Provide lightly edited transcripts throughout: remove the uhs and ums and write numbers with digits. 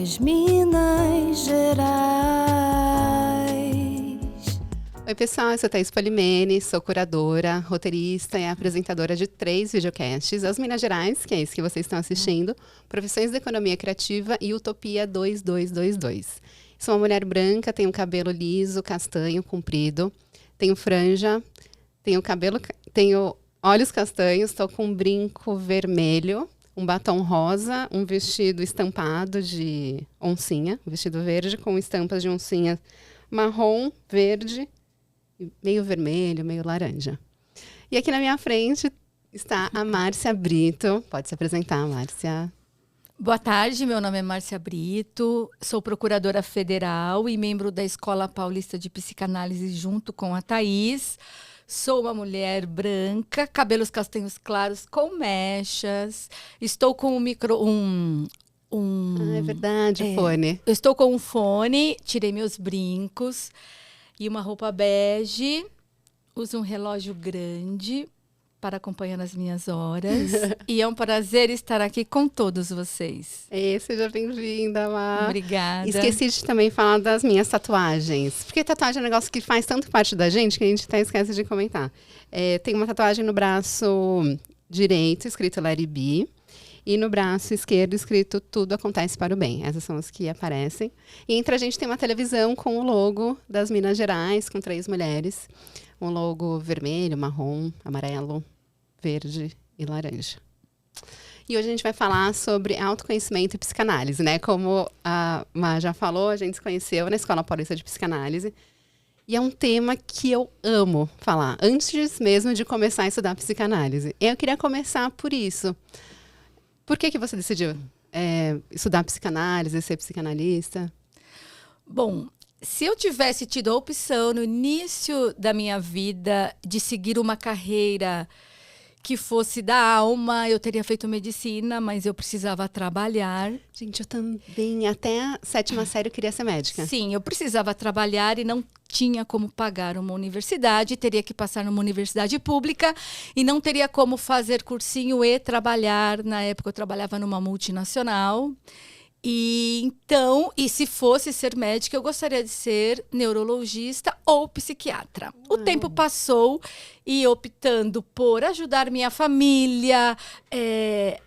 das Minas Gerais. Oi pessoal, eu sou Thaís Polimene, sou curadora, roteirista e apresentadora de 3 videocasts, As Minas Gerais, que é isso que vocês estão assistindo, Profissões da Economia Criativa e Utopia 2222. Sou uma mulher branca, tenho cabelo liso, castanho, comprido, tenho franja, tenho olhos castanhos, estou com um brinco vermelho, um batom rosa, um vestido estampado de oncinha, um vestido verde com estampas de oncinha marrom, verde, meio vermelho, meio laranja. E aqui na minha frente está a Márcia Brito. Pode se apresentar, Márcia. Boa tarde, meu nome é Márcia Brito, sou procuradora federal e membro da Escola Paulista de Psicanálise junto com a Thaís. Sou uma mulher branca, cabelos castanhos claros com mechas. Estou com É verdade, fone. Eu estou com um fone, tirei meus brincos e uma roupa bege. Uso um relógio grande para acompanhar as minhas horas. E é um prazer estar aqui com todos vocês. Seja bem-vinda, Má. Obrigada. Esqueci de também falar das minhas tatuagens. Porque tatuagem é um negócio que faz tanto parte da gente que a gente até esquece de comentar. Tem uma tatuagem no braço direito, escrito Let It Be. E no braço esquerdo, escrito Tudo Acontece para o Bem. Essas são as que aparecem. E entre a gente tem uma televisão com o logo das Minas Gerais, com 3 mulheres. Um logo vermelho, marrom, amarelo, verde e laranja. E hoje a gente vai falar sobre autoconhecimento e psicanálise, né? Como a Má já falou, a gente se conheceu na Escola Paulista de Psicanálise. E é um tema que eu amo falar, antes mesmo de começar a estudar psicanálise. Eu queria começar por isso. Por que você decidiu estudar psicanálise, ser psicanalista? Bom, se eu tivesse tido a opção no início da minha vida de seguir uma carreira que fosse da alma, eu teria feito medicina, mas eu precisava trabalhar. Gente, eu também, até a 7ª série eu queria ser médica. Sim, eu precisava trabalhar e não tinha como pagar uma universidade, teria que passar numa universidade pública e não teria como fazer cursinho e trabalhar. Na época eu trabalhava numa multinacional. E se fosse ser médica, eu gostaria de ser neurologista ou psiquiatra. O tempo passou e optando por ajudar minha família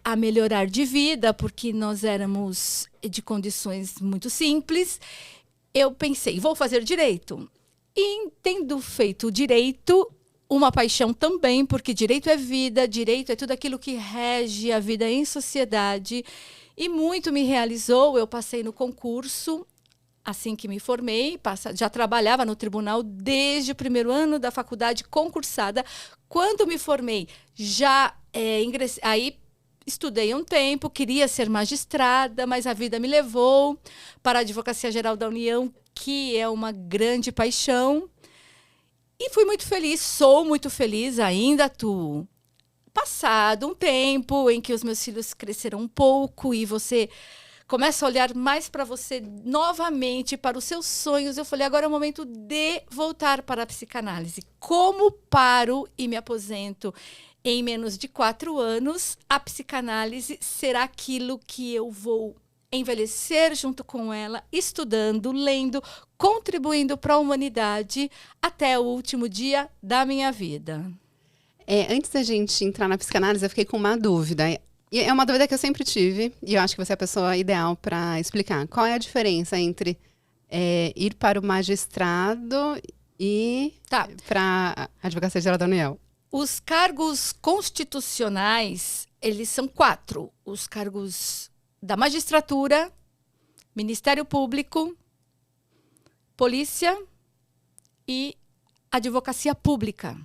a melhorar de vida, porque nós éramos de condições muito simples, eu pensei, vou fazer direito. E tendo feito direito, uma paixão também, porque direito é vida, direito é tudo aquilo que rege a vida em sociedade. E muito me realizou, eu passei no concurso, assim que me formei, já trabalhava no tribunal desde o primeiro ano da faculdade concursada. Quando me formei, já ingressei, aí estudei um tempo, queria ser magistrada, mas a vida me levou para a Advocacia Geral da União, que é uma grande paixão. E fui muito feliz, sou muito feliz, ainda atuo. Passado um tempo em que os meus filhos cresceram um pouco e você começa a olhar mais para você novamente, para os seus sonhos, eu falei, agora é o momento de voltar para a psicanálise. Como paro e me aposento em menos de 4 anos, a psicanálise será aquilo que eu vou envelhecer junto com ela, estudando, lendo, contribuindo para a humanidade até o último dia da minha vida. Antes da gente entrar na psicanálise, eu fiquei com uma dúvida. E é uma dúvida que eu sempre tive, e eu acho que você é a pessoa ideal para explicar. Qual é a diferença entre ir para o magistrado e para a Advocacia Geral da União? Os cargos constitucionais, eles são 4. Os cargos da magistratura, Ministério Público, Polícia e Advocacia Pública.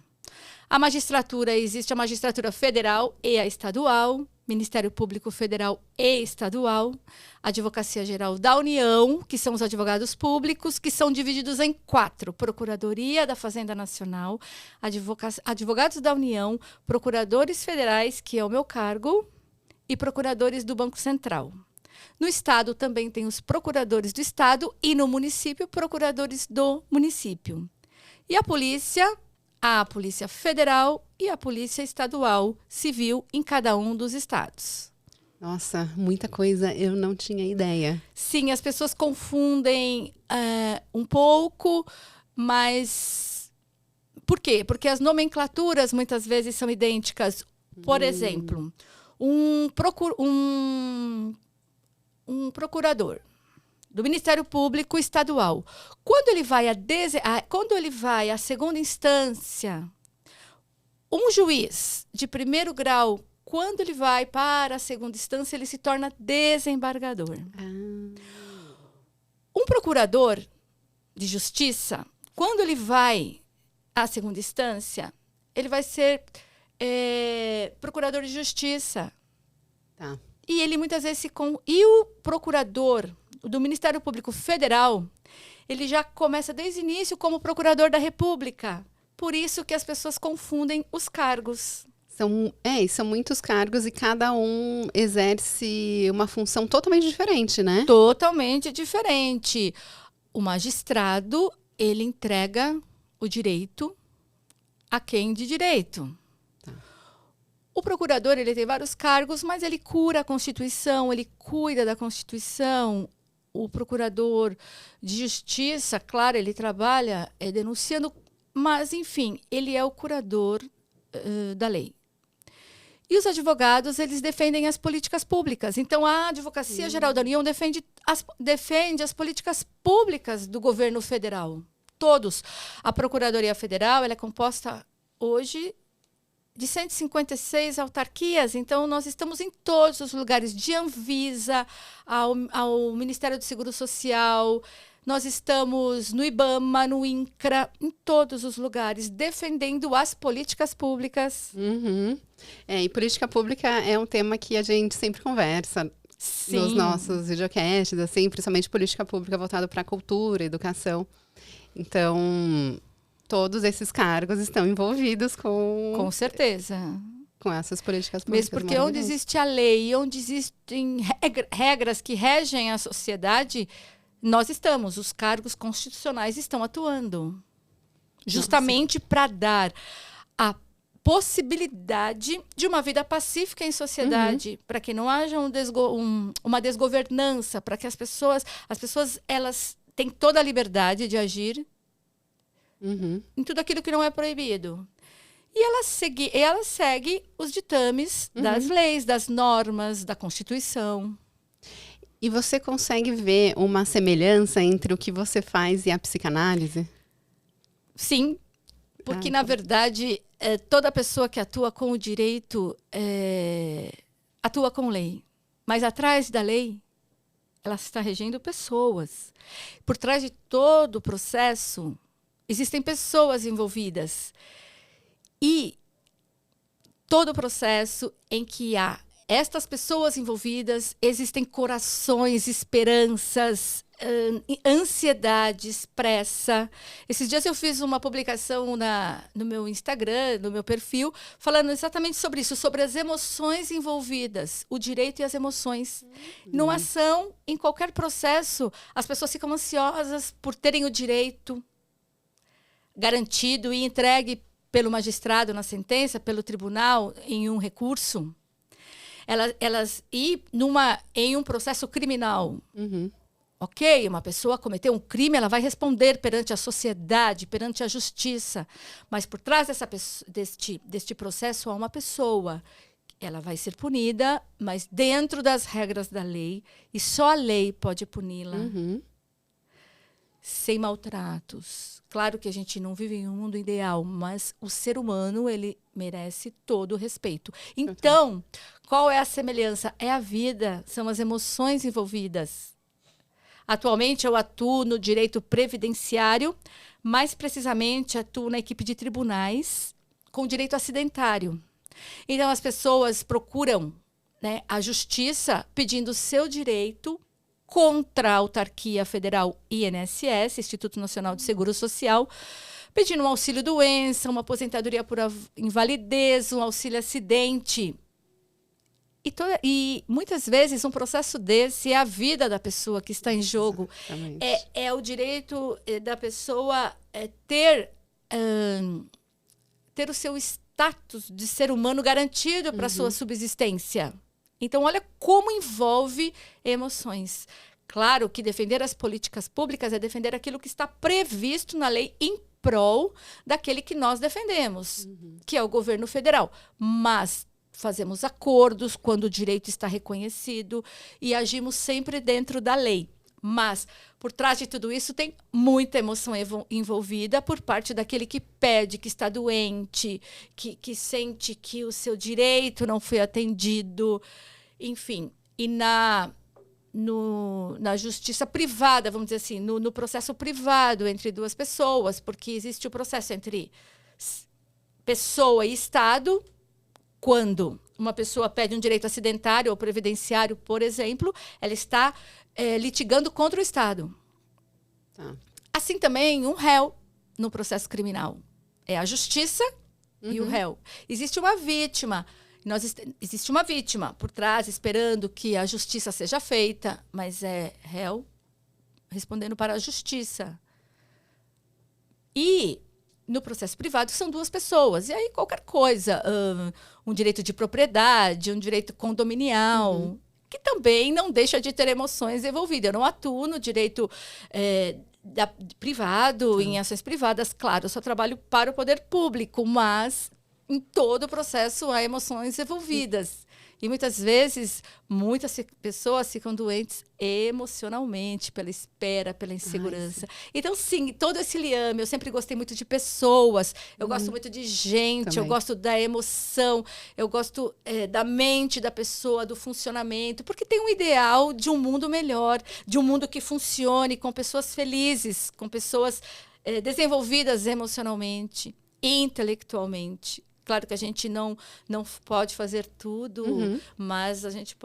A magistratura, existe a magistratura federal e a estadual, Ministério Público Federal e estadual, Advocacia Geral da União, que são os advogados públicos, que são divididos em 4. Procuradoria da Fazenda Nacional, advogados da União, procuradores federais, que é o meu cargo, e procuradores do Banco Central. No estado também tem os procuradores do estado e no município, procuradores do município. E a Polícia Federal e a Polícia Estadual Civil em cada um dos estados. Nossa, muita coisa, eu não tinha ideia. Sim, as pessoas confundem um pouco, mas por quê? Porque as nomenclaturas muitas vezes são idênticas. Por exemplo, um procurador do Ministério Público Estadual, quando ele vai à segunda instância, um juiz de primeiro grau, quando ele vai para a segunda instância, ele se torna desembargador. Um procurador de justiça, quando ele vai à segunda instância, ele vai ser procurador de justiça. Tá. E ele muitas vezes E o procurador do Ministério Público Federal, ele já começa desde o início como procurador da República. Por isso que as pessoas confundem os cargos. São muitos cargos e cada um exerce uma função totalmente diferente, né? Totalmente diferente. O magistrado, ele entrega o direito a quem de direito. Tá. O procurador, ele tem vários cargos, mas ele cura a Constituição, ele cuida da Constituição. O procurador de justiça, claro, ele trabalha denunciando, mas, enfim, ele é o curador da lei. E os advogados, eles defendem as políticas públicas. Então, a Advocacia Geral da União defende as políticas públicas do governo federal. Todos. A Procuradoria Federal, ela é composta hoje de 156 autarquias. Então, nós estamos em todos os lugares, de Anvisa ao Ministério do Seguro Social. Nós estamos no IBAMA, no INCRA, em todos os lugares, defendendo as políticas públicas. Uhum. E política pública é um tema que a gente sempre conversa. Sim. Nos nossos videocasts, assim, principalmente política pública voltada para a cultura, educação. Então, todos esses cargos estão envolvidos Com certeza. com essas políticas públicas. Mesmo porque onde existe a lei, onde existem regras que regem a sociedade, nós estamos, os cargos constitucionais estão atuando. Justamente para dar a possibilidade de uma vida pacífica em sociedade, para que não haja uma desgovernança, para que as pessoas elas têm toda a liberdade de agir em tudo aquilo que não é proibido. E ela segue os ditames das leis, das normas, da Constituição. E você consegue ver uma semelhança entre o que você faz e a psicanálise? Sim, porque, na verdade, toda pessoa que atua com o direito atua com lei. Mas atrás da lei, ela está regendo pessoas. Por trás de todo o processo, existem pessoas envolvidas. E todo o processo em que há estas pessoas envolvidas, existem corações, esperanças, ansiedades, pressa. Esses dias eu fiz uma publicação no meu Instagram, no meu perfil, falando exatamente sobre isso, sobre as emoções envolvidas, o direito e as emoções. Numa ação, em qualquer processo, as pessoas ficam ansiosas por terem o direito garantido e entregue pelo magistrado na sentença, pelo tribunal, em um recurso. Em um processo criminal. Ok, uma pessoa cometeu um crime, ela vai responder perante a sociedade, perante a justiça. Mas por trás deste processo há uma pessoa. Ela vai ser punida, mas dentro das regras da lei, e só a lei pode puni-la. Sem maltratos. Claro que a gente não vive em um mundo ideal, mas o ser humano, ele merece todo o respeito. Então, qual é a semelhança? É a vida, são as emoções envolvidas. Atualmente, eu atuo no direito previdenciário, mais precisamente atuo na equipe de tribunais com direito acidentário. Então, as pessoas procuram, né, a justiça pedindo o seu direito contra a autarquia federal INSS, Instituto Nacional de Seguro Social, pedindo um auxílio-doença, uma aposentadoria por invalidez, um auxílio-acidente. E muitas vezes um processo desse é a vida da pessoa que está em jogo. É o direito da pessoa ter o seu status de ser humano garantido para a sua subsistência. Então, olha como envolve emoções. Claro que defender as políticas públicas é defender aquilo que está previsto na lei em prol daquele que nós defendemos, que é o governo federal. Mas fazemos acordos quando o direito está reconhecido e agimos sempre dentro da lei. Mas, por trás de tudo isso, tem muita emoção envolvida por parte daquele que pede, que está doente, que sente que o seu direito não foi atendido, enfim. E na justiça privada, vamos dizer assim, no processo privado entre duas pessoas, porque existe o processo entre pessoa e Estado. Quando uma pessoa pede um direito acidentário ou previdenciário, por exemplo, ela está litigando contra o Estado. Tá. Assim também, um réu no processo criminal. É a justiça e o réu. Existe uma vítima. Existe uma vítima por trás, esperando que a justiça seja feita, mas é réu respondendo para a justiça. E no processo privado são duas pessoas. E aí qualquer coisa, um direito de propriedade, um direito condominial, que também não deixa de ter emoções envolvidas. Eu não atuo no direito privado, em ações privadas. Claro, eu só trabalho para o poder público, mas em todo o processo há emoções envolvidas. E muitas vezes, muitas pessoas ficam doentes emocionalmente, pela espera, pela insegurança. Então, sim, todo esse liame, eu sempre gostei muito de pessoas, eu gosto muito de gente, Também. eu gosto da emoção, eu gosto da mente da pessoa, do funcionamento, porque tem um ideal de um mundo melhor, de um mundo que funcione com pessoas felizes, com pessoas desenvolvidas emocionalmente, intelectualmente. Claro que a gente não pode fazer tudo, mas a gente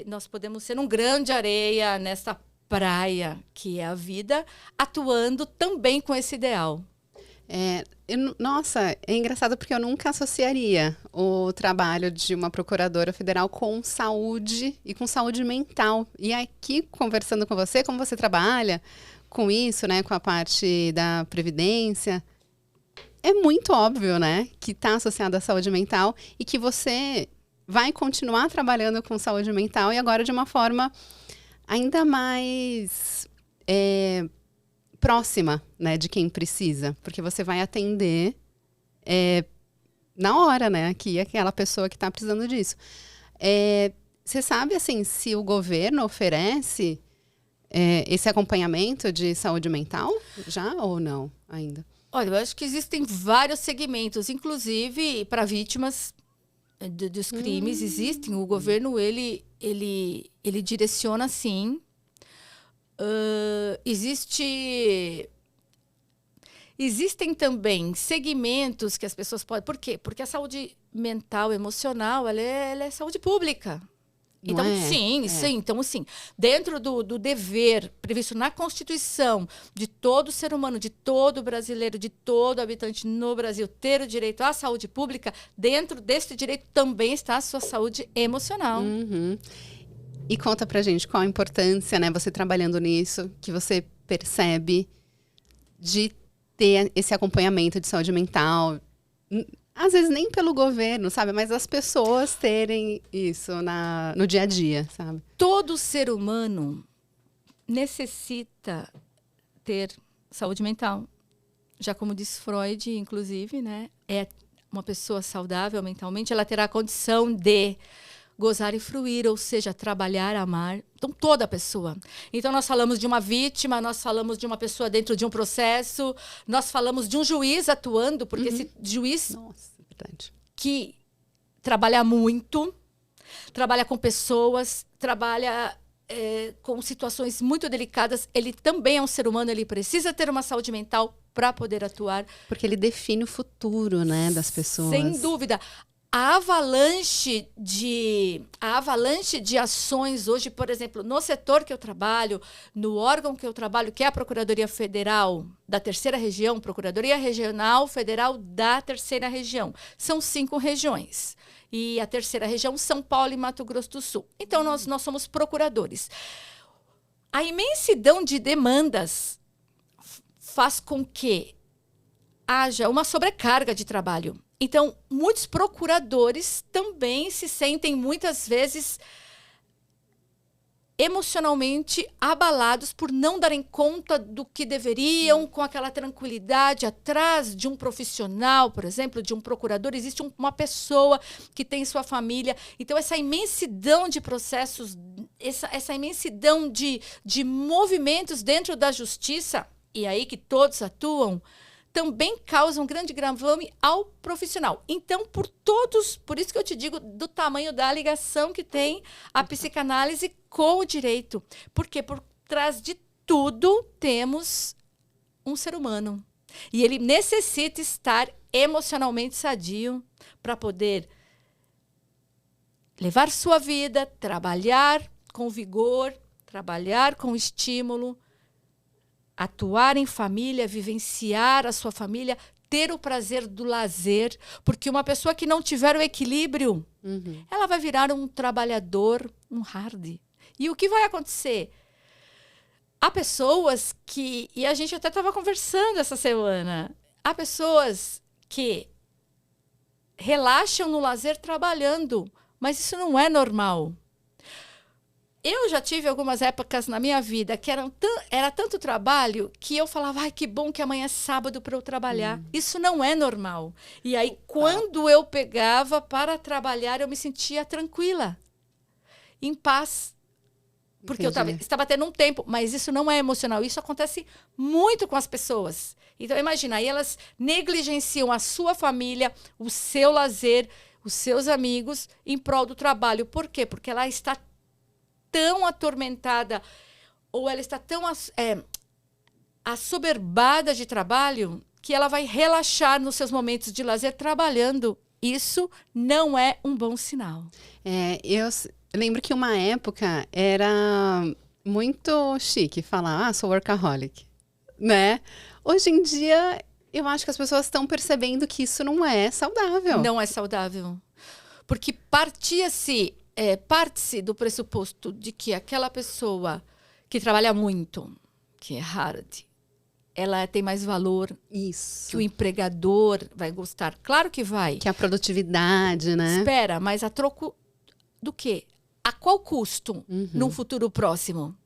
nós podemos ser um grão de areia nessa praia que é a vida, atuando também com esse ideal. Nossa, é engraçado porque eu nunca associaria o trabalho de uma procuradora federal com saúde e com saúde mental. E aqui, conversando com você, como você trabalha com isso, né, com a parte da previdência, é muito óbvio, né, que está associado à saúde mental e que você vai continuar trabalhando com saúde mental e agora de uma forma ainda mais próxima, né, de quem precisa, porque você vai atender na hora, né, aqui aquela pessoa que está precisando disso. Você sabe, assim, se o governo oferece esse acompanhamento de saúde mental já ou não ainda? Olha, eu acho que existem vários segmentos, inclusive para vítimas dos crimes, existem. O governo, ele direciona, sim. Existem também segmentos que as pessoas podem... Por quê? Porque a saúde mental, emocional, ela é saúde pública. Então, sim. Então, assim, dentro do dever previsto na Constituição de todo ser humano, de todo brasileiro, de todo habitante no Brasil ter o direito à saúde pública, dentro desse direito também está a sua saúde emocional. E conta pra gente qual a importância, né, você trabalhando nisso, que você percebe de ter esse acompanhamento de saúde mental. Às vezes nem pelo governo, sabe? Mas as pessoas terem isso no dia a dia, sabe? Todo ser humano necessita ter saúde mental. Já como diz Freud, inclusive, né? Uma pessoa saudável mentalmente, ela terá a condição de gozar e fruir, ou seja, trabalhar, amar. Então, toda pessoa. Então, nós falamos de uma vítima, nós falamos de uma pessoa dentro de um processo, nós falamos de um juiz atuando, porque esse juiz que trabalha muito, trabalha com pessoas, trabalha com situações muito delicadas, ele também é um ser humano, ele precisa ter uma saúde mental para poder atuar. Porque ele define o futuro, né, das pessoas. Sem dúvida. A avalanche de ações hoje, por exemplo, no setor que eu trabalho, no órgão que eu trabalho, que é a Procuradoria Federal da Terceira Região, Procuradoria Regional Federal da Terceira Região. São 5 regiões. E a Terceira Região, São Paulo e Mato Grosso do Sul. Então, nós somos procuradores. A imensidão de demandas faz com que haja uma sobrecarga de trabalho. Então, muitos procuradores também se sentem, muitas vezes, emocionalmente abalados por não darem conta do que deveriam, com aquela tranquilidade. Atrás de um profissional, por exemplo, de um procurador, existe uma pessoa que tem sua família. Então, essa imensidão de processos, essa imensidão de movimentos dentro da justiça, e aí que todos atuam, também causa um grande gravame ao profissional. Então, por isso que eu te digo do tamanho da ligação que tem a psicanálise com o direito. Porque por trás de tudo temos um ser humano. E ele necessita estar emocionalmente sadio para poder levar sua vida, trabalhar com vigor, trabalhar com estímulo, atuar em família, vivenciar a sua família, ter o prazer do lazer, porque uma pessoa que não tiver o equilíbrio, ela vai virar um trabalhador, um hard. E o que vai acontecer? Há pessoas que, e a gente até estava conversando essa semana, há pessoas que relaxam no lazer trabalhando, mas isso não é normal. Eu já tive algumas épocas na minha vida que era tanto trabalho que eu falava, ai, que bom que amanhã é sábado para eu trabalhar. Isso não é normal. E aí, quando eu pegava para trabalhar, eu me sentia tranquila, em paz. Porque eu estava tendo um tempo, mas isso não é emocional. Isso acontece muito com as pessoas. Então, imagina, aí elas negligenciam a sua família, o seu lazer, os seus amigos, em prol do trabalho. Por quê? Porque ela está tão atormentada, ou ela está tão assoberbada de trabalho, que ela vai relaxar nos seus momentos de lazer trabalhando. Isso não é um bom sinal. Eu lembro que uma época era muito chique falar, sou workaholic, né? Hoje em dia, eu acho que as pessoas estão percebendo que isso não é saudável. Não é saudável. Porque parte-se do pressuposto de que aquela pessoa que trabalha muito, que é hard, ela tem mais valor. Isso. Que o empregador vai gostar. Claro que vai. Que a produtividade, né? Espera, mas a troco do quê? A qual custo num futuro próximo?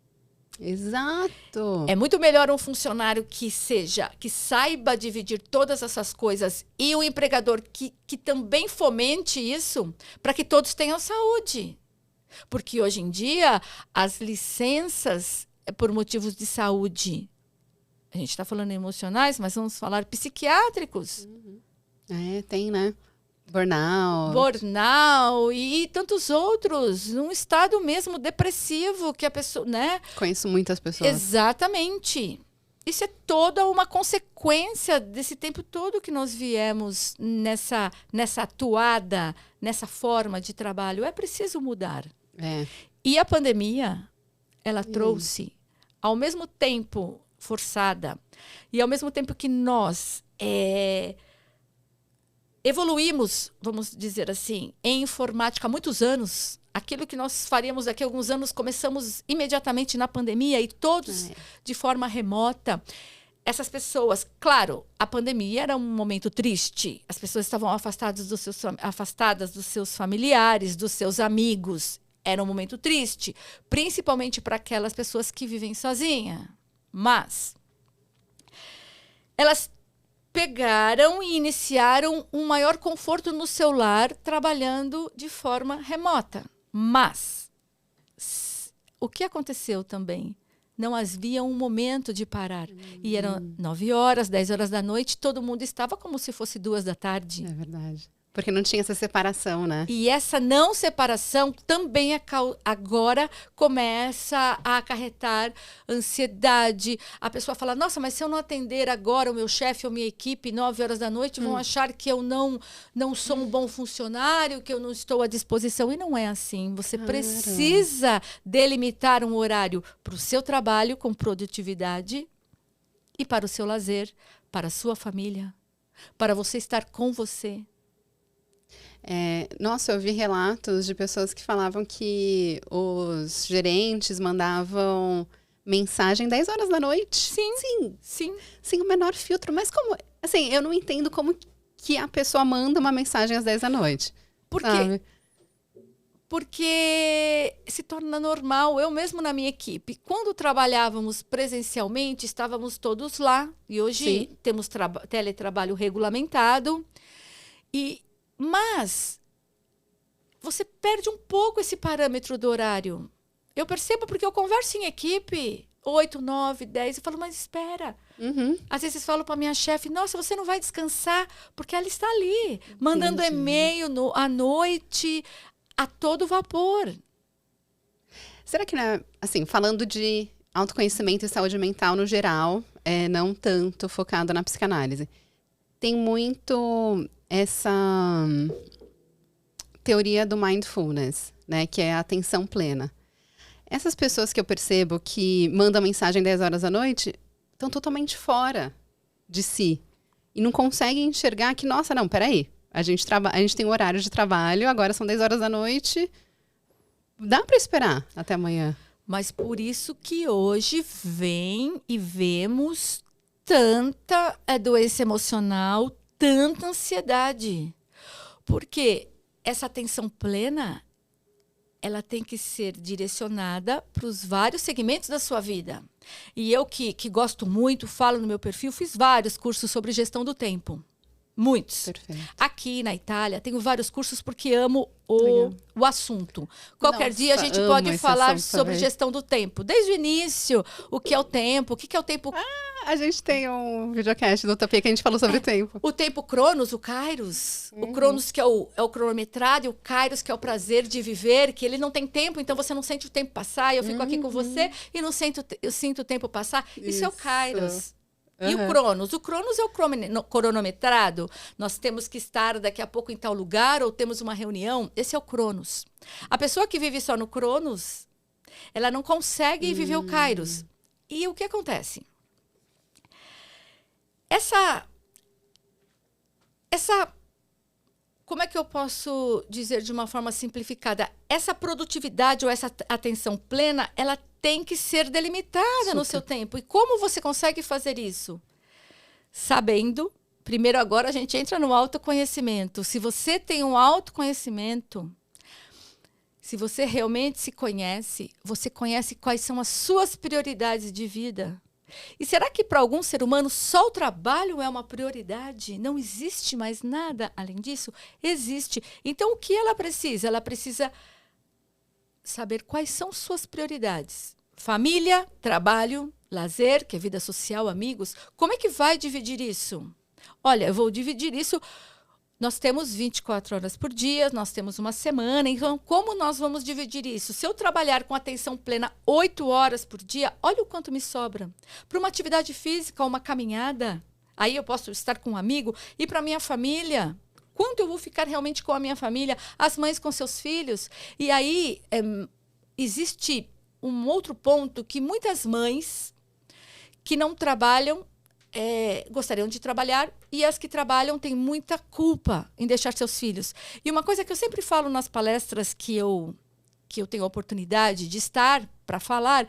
Exato. É muito melhor um funcionário que saiba dividir todas essas coisas, e o empregador que também fomente isso, para que todos tenham saúde. Porque hoje em dia, as licenças por motivos de saúde, a gente está falando emocionais, mas vamos falar psiquiátricos. Tem, né? Burnout e tantos outros, num estado mesmo depressivo que a pessoa, né? Conheço muitas pessoas. Exatamente. Isso é toda uma consequência desse tempo todo que nós viemos nessa atuada, nessa forma de trabalho. É preciso mudar. E a pandemia, ela trouxe, ao mesmo tempo forçada, e ao mesmo tempo que nós evoluímos, vamos dizer assim, em informática há muitos anos. Aquilo que nós faríamos daqui a alguns anos, começamos imediatamente na pandemia, e todos de forma remota. Essas pessoas, claro, a pandemia era um momento triste. As pessoas estavam afastadas dos seus familiares, dos seus amigos. Era um momento triste, principalmente para aquelas pessoas que vivem sozinhas. Mas elas pegaram e iniciaram um maior conforto no seu lar, trabalhando de forma remota. Mas o que aconteceu também? Não havia um momento de parar. E eram 9 horas, 10 horas da noite, todo mundo estava como se fosse 2 da tarde. É verdade. Porque não tinha essa separação, né? E essa não separação também agora começa a acarretar ansiedade. A pessoa fala, nossa, mas se eu não atender agora o meu chefe ou minha equipe 9 horas da noite, vão achar que eu não sou um bom funcionário, que eu não estou à disposição. E não é assim. Você precisa delimitar um horário para o seu trabalho com produtividade e para o seu lazer, para a sua família, para você estar com você. Nossa, eu vi relatos de pessoas que falavam que os gerentes mandavam mensagem 10 horas da noite. Sim. Sem o menor filtro. Mas como... Assim, eu não entendo como que a pessoa manda uma mensagem às 10 da noite. Por quê? Sabe? Porque se torna normal. Eu mesmo na minha equipe, quando trabalhávamos presencialmente, estávamos todos lá. E hoje Sim. temos teletrabalho regulamentado. Mas você perde um pouco esse parâmetro do horário. Eu percebo porque eu converso em equipe, 8, 9, 10, eu falo, mas espera. Uhum. Às vezes falo para minha chefe, nossa, você não vai descansar, porque ela está ali, mandando Entendi. e-mail à noite, a todo vapor. Será que, né, assim, falando de autoconhecimento e saúde mental no geral, não tanto focado na psicanálise, tem muito essa teoria do mindfulness, né, que é a atenção plena. Essas pessoas que eu percebo que mandam mensagem 10 horas da noite estão totalmente fora de si e não conseguem enxergar que, nossa, não, peraí, a gente tem um horário de trabalho, agora são 10 horas da noite, dá para esperar até amanhã. Mas por isso que hoje vem e vemos tanta doença emocional, tanta ansiedade. Porque essa atenção plena, ela tem que ser direcionada para os vários segmentos da sua vida. E eu que gosto muito, falo no meu perfil, fiz vários cursos sobre gestão do tempo. Muitos. Perfeito. Aqui na Itália, tenho vários cursos porque amo Legal. o assunto. Qualquer Nossa, dia a gente amo pode esse falar assunto sobre também. gestão do tempo. Desde o início, o que é o tempo, o que é o tempo... A gente tem um videocast do Utopia que a gente falou sobre o tempo. O tempo Cronos, o Kairos. O Cronos que é o cronometrado e o Kairos que é o prazer de viver, que ele não tem tempo, então você não sente o tempo passar. Eu fico aqui com você e eu sinto o tempo passar. Isso é o Isso. Kairos. E o Aham. Cronos? O Cronos é o cronometrado. Nós temos que estar daqui a pouco em tal lugar ou temos uma reunião. Esse é o Cronos. A pessoa que vive só no Cronos, ela não consegue viver o Kairos. E o que acontece? Essa, como é que eu posso dizer de uma forma simplificada? Essa produtividade ou essa atenção plena, ela tem que ser delimitada no seu tempo. E como você consegue fazer isso? Sabendo, primeiro agora a gente entra no autoconhecimento. Se você tem um autoconhecimento, se você realmente se conhece, você conhece quais são as suas prioridades de vida. E será que para algum ser humano só o trabalho é uma prioridade? Não existe mais nada além disso? Existe. Então, o que ela precisa? Ela precisa saber quais são suas prioridades. Família, trabalho, lazer, que é vida social, amigos. Como é que vai dividir isso? Olha, eu vou dividir isso... Nós temos 24 horas por dia, nós temos uma semana, então como nós vamos dividir isso? Se eu trabalhar com atenção plena 8 horas por dia, olha o quanto me sobra. Para uma atividade física, uma caminhada, aí eu posso estar com um amigo. E para a minha família, quanto eu vou ficar realmente com a minha família? As mães com seus filhos? E aí existe um outro ponto que muitas mães que não trabalham, gostariam de trabalhar, e as que trabalham têm muita culpa em deixar seus filhos. E uma coisa que eu sempre falo nas palestras que eu tenho a oportunidade de estar para falar,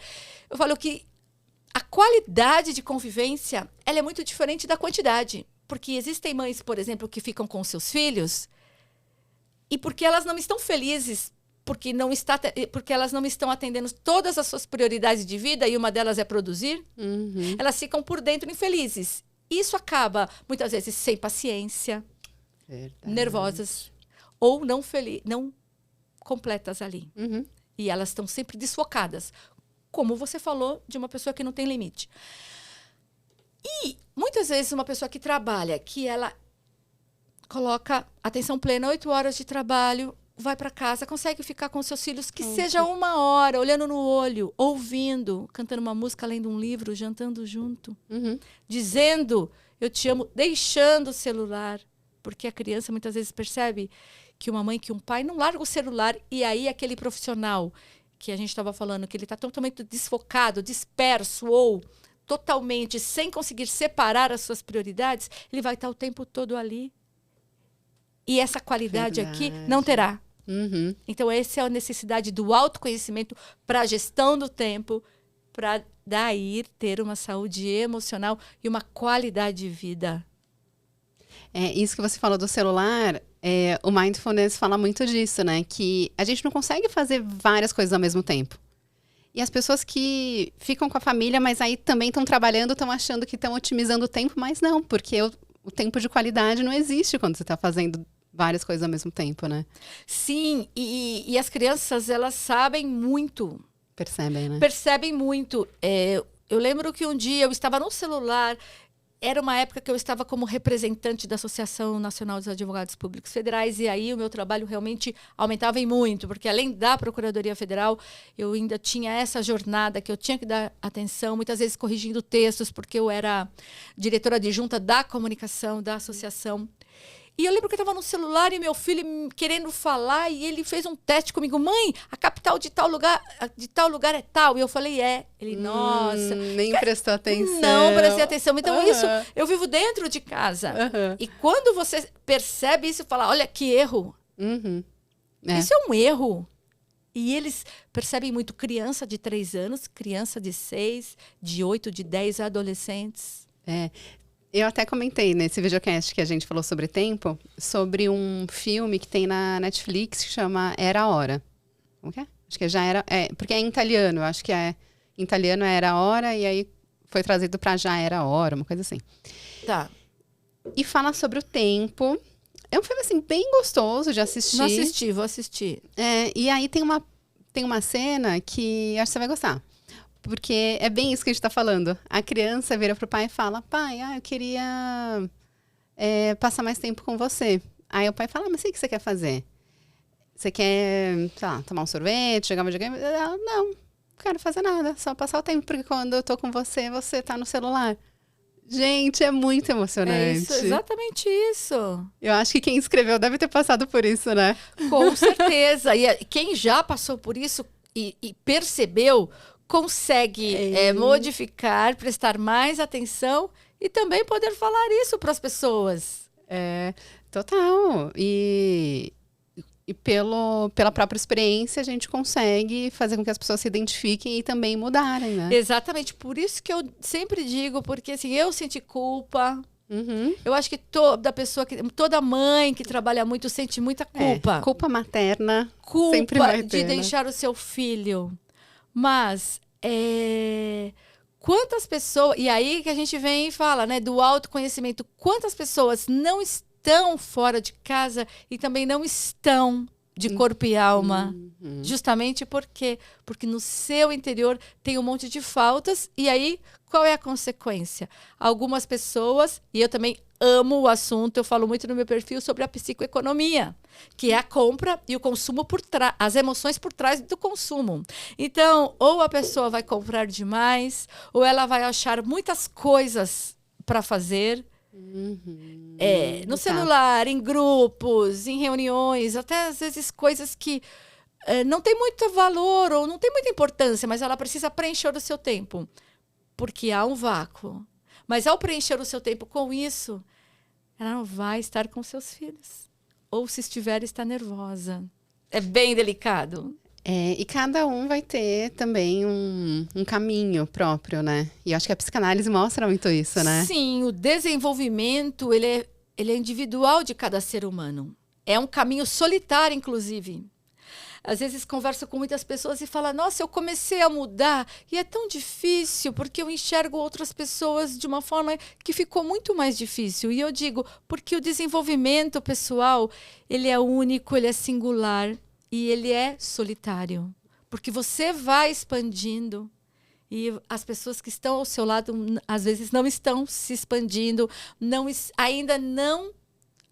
eu falo que a qualidade de convivência ela é muito diferente da quantidade. Porque existem mães, por exemplo, que ficam com seus filhos e porque elas não estão felizes, porque elas não estão atendendo todas as suas prioridades de vida, e uma delas é produzir, elas ficam por dentro infelizes. Isso acaba, muitas vezes, sem paciência, Verdade. nervosas, ou não completas ali. Uhum. E elas estão sempre desfocadas. Como você falou, de uma pessoa que não tem limite. E, muitas vezes, uma pessoa que trabalha, que ela coloca atenção plena, 8 horas de trabalho, vai para casa, consegue ficar com seus filhos, que seja 1 hora, olhando no olho, ouvindo, cantando uma música, lendo um livro, jantando junto, dizendo, eu te amo, deixando o celular. Porque a criança muitas vezes percebe que uma mãe, que um pai não larga o celular, e aí aquele profissional que a gente estava falando, que ele está totalmente desfocado, disperso, ou totalmente sem conseguir separar as suas prioridades, ele vai estar o tempo todo ali. E essa qualidade aqui não terá. Então, essa é a necessidade do autoconhecimento para a gestão do tempo, para daí ter uma saúde emocional e uma qualidade de vida. Isso que você falou do celular, o mindfulness fala muito disso, né? Que a gente não consegue fazer várias coisas ao mesmo tempo. E as pessoas que ficam com a família, mas aí também estão trabalhando, estão achando que estão otimizando o tempo, mas não, porque o tempo de qualidade não existe quando você está fazendo várias coisas ao mesmo tempo, né? Sim, e as crianças, elas sabem muito. Percebem, né? Percebem muito. Eu lembro que um dia eu estava no celular, era uma época que eu estava como representante da Associação Nacional dos Advogados Públicos Federais, e aí o meu trabalho realmente aumentava em muito, porque além da Procuradoria Federal, eu ainda tinha essa jornada que eu tinha que dar atenção, muitas vezes corrigindo textos, porque eu era diretora adjunta da comunicação da associação. E eu lembro que eu estava no celular e meu filho querendo falar e ele fez um teste comigo. Mãe, a capital de tal lugar é tal. E eu falei, Ele, nossa. Nem prestou atenção. Não prestei atenção. Então isso, eu vivo dentro de casa. E quando você percebe isso, fala, olha que erro. Isso é um erro. E eles percebem muito criança de 3 anos, criança de 6, de 8, de 10 adolescentes. Eu até comentei nesse videocast que a gente falou sobre tempo, sobre um filme que tem na Netflix que chama Era a Hora. Como que é? Acho que já era... porque é em italiano, eu acho que em italiano Era a Hora e aí foi trazido para Já Era a Hora, uma coisa assim. Tá. E fala sobre o tempo. É um filme, assim, bem gostoso de assistir. Não assisti, vou assistir. E aí tem uma cena que acho que você vai gostar. Porque é bem isso que a gente está falando. A criança vira pro pai e fala, pai, eu queria passar mais tempo com você. Aí o pai fala, mas o que você quer fazer? Você quer, sei lá, tomar um sorvete, jogar um videogame? Não quero fazer nada, só passar o tempo, porque quando eu tô com você, você tá no celular. Gente, é muito emocionante. Exatamente isso. Eu acho que quem escreveu deve ter passado por isso, né? Com certeza. E quem já passou por isso e percebeu, consegue modificar, prestar mais atenção e também poder falar isso para as pessoas. Total. E pela própria experiência, a gente consegue fazer com que as pessoas se identifiquem e também mudarem, né? Exatamente. Por isso que eu sempre digo, porque assim, eu senti culpa. Eu acho que toda mãe que trabalha muito sente muita culpa. Culpa materna. Culpa sempre vai ter, de deixar o seu filho. Mas quantas pessoas... E aí que a gente vem e fala, né, do autoconhecimento. Quantas pessoas não estão fora de casa e também não estão de corpo e alma? Justamente porque no seu interior tem um monte de faltas. E aí, qual é a consequência? Algumas pessoas, e eu também amo o assunto, eu falo muito no meu perfil sobre a psicoeconomia, que é a compra e o consumo por trás, as emoções por trás do consumo. Então, ou a pessoa vai comprar demais, ou ela vai achar muitas coisas para fazer, no celular, em grupos, em reuniões, até às vezes coisas que não tem muito valor ou não tem muita importância, mas ela precisa preencher o seu tempo, porque há um vácuo. Mas ao preencher o seu tempo com isso, ela não vai estar com seus filhos. Ou se estiver, está nervosa. É bem delicado. E cada um vai ter também um caminho próprio, né? E eu acho que a psicanálise mostra muito isso, né? Sim, o desenvolvimento, ele é individual de cada ser humano. É um caminho solitário, inclusive. Às vezes converso com muitas pessoas e falo, nossa, eu comecei a mudar e é tão difícil porque eu enxergo outras pessoas de uma forma que ficou muito mais difícil. E eu digo, porque o desenvolvimento pessoal, ele é único, ele é singular e ele é solitário. Porque você vai expandindo e as pessoas que estão ao seu lado, às vezes, não estão se expandindo, ainda não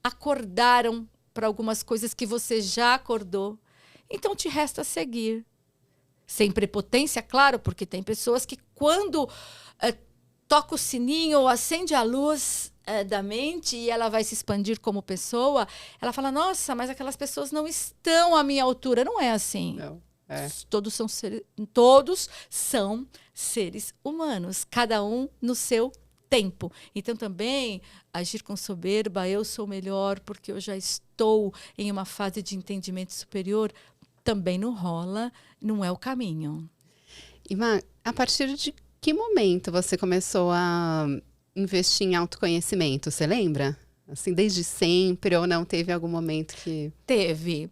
acordaram para algumas coisas que você já acordou. Então, te resta seguir. Sem prepotência, claro, porque tem pessoas que quando toca o sininho ou acende a luz da mente e ela vai se expandir como pessoa, ela fala, nossa, mas aquelas pessoas não estão à minha altura. Não é assim. Não. Todos são seres humanos, cada um no seu tempo. Então, também, agir com soberba, eu sou melhor porque eu já estou em uma fase de entendimento superior, também não rola, não é o caminho. Ima, a partir de que momento você começou a investir em autoconhecimento? Você lembra? Assim, desde sempre ou não teve algum momento que... Teve.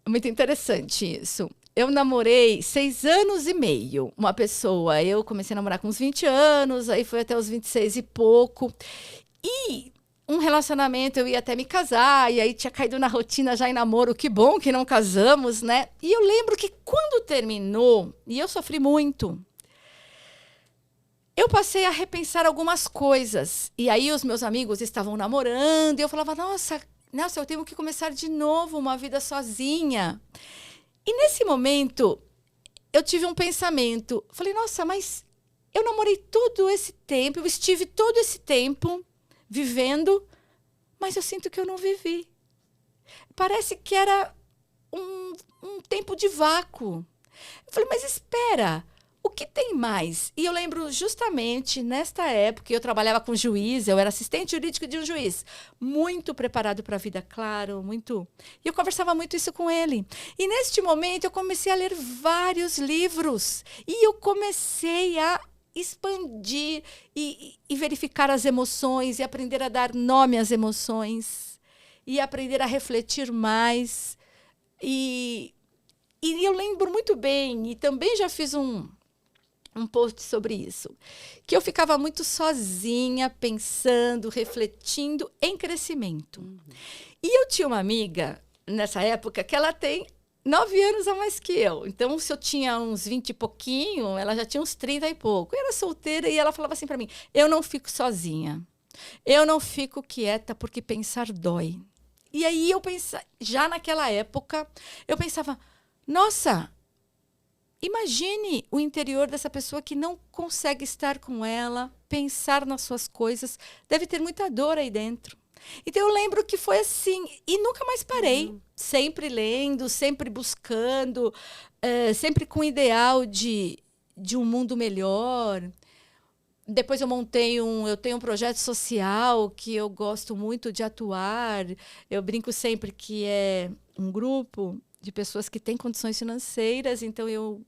Muito interessante isso. Eu namorei 6 anos e meio uma pessoa. Eu comecei a namorar com uns 20 anos, aí foi até os 26 e pouco. E um relacionamento, eu ia até me casar, e aí tinha caído na rotina já em namoro. Que bom que não casamos, né? E eu lembro que quando terminou, e eu sofri muito, eu passei a repensar algumas coisas. E aí os meus amigos estavam namorando, e eu falava, nossa, eu tenho que começar de novo uma vida sozinha. E nesse momento, eu tive um pensamento. Falei, nossa, mas eu namorei todo esse tempo, eu estive todo esse tempo vivendo, mas eu sinto que eu não vivi. Parece que era um tempo de vácuo. Eu falei, mas espera, o que tem mais? E eu lembro justamente nesta época, eu trabalhava com juiz, eu era assistente jurídico de um juiz, muito preparado para a vida, claro, muito. E eu conversava muito isso com ele. E neste momento eu comecei a ler vários livros e eu comecei a expandir e verificar as emoções e aprender a dar nome às emoções e aprender a refletir mais. E eu lembro muito bem, e também já fiz um post sobre isso, que eu ficava muito sozinha, pensando, refletindo em crescimento. E eu tinha uma amiga, nessa época, que ela tem 9 anos a mais que eu. Então, se eu tinha uns 20 e pouquinho, ela já tinha uns 30 e pouco. Eu era solteira e ela falava assim para mim, eu não fico sozinha. Eu não fico quieta porque pensar dói. E aí eu pensava, já naquela época, eu pensava, nossa, imagine o interior dessa pessoa que não consegue estar com ela, pensar nas suas coisas. Deve ter muita dor aí dentro. Então, eu lembro que foi assim. E nunca mais parei. Sempre lendo, sempre buscando, sempre com o ideal de um mundo melhor. Depois eu tenho um projeto social que eu gosto muito de atuar. Eu brinco sempre que é um grupo de pessoas que têm condições financeiras. Então, eu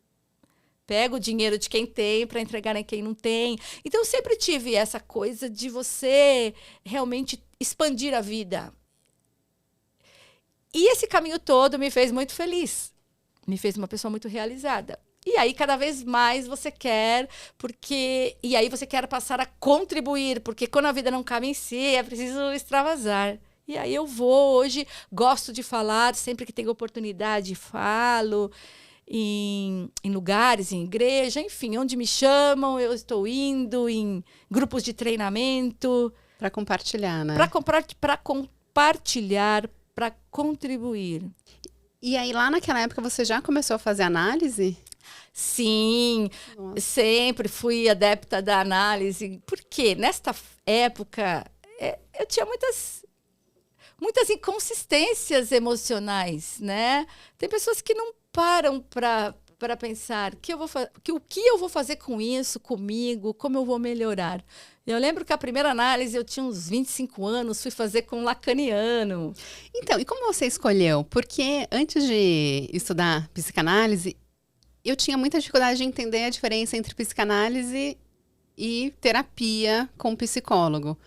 pego o dinheiro de quem tem para entregar em quem não tem. Então, eu sempre tive essa coisa de você realmente expandir a vida. E esse caminho todo me fez muito feliz. Me fez uma pessoa muito realizada. E aí, cada vez mais você quer, e aí você quer passar a contribuir, porque quando a vida não cabe em si, é preciso extravasar. E aí eu hoje, gosto de falar, sempre que tenho oportunidade, falo. Em lugares, em igreja, enfim, onde me chamam, eu estou indo em grupos de treinamento. Para compartilhar, né? Para compartilhar, para contribuir. E aí, lá naquela época, você já começou a fazer análise? Sim, sempre fui adepta da análise. Porque nesta época, eu tinha muitas inconsistências emocionais, né? Tem pessoas que não param para pensar o que eu vou fazer com isso, comigo, como eu vou melhorar. Eu lembro que a primeira análise eu tinha uns 25 anos, fui fazer com um lacaniano. Então, e como você escolheu? Porque antes de estudar psicanálise, eu tinha muita dificuldade de entender a diferença entre psicanálise e terapia com psicólogo.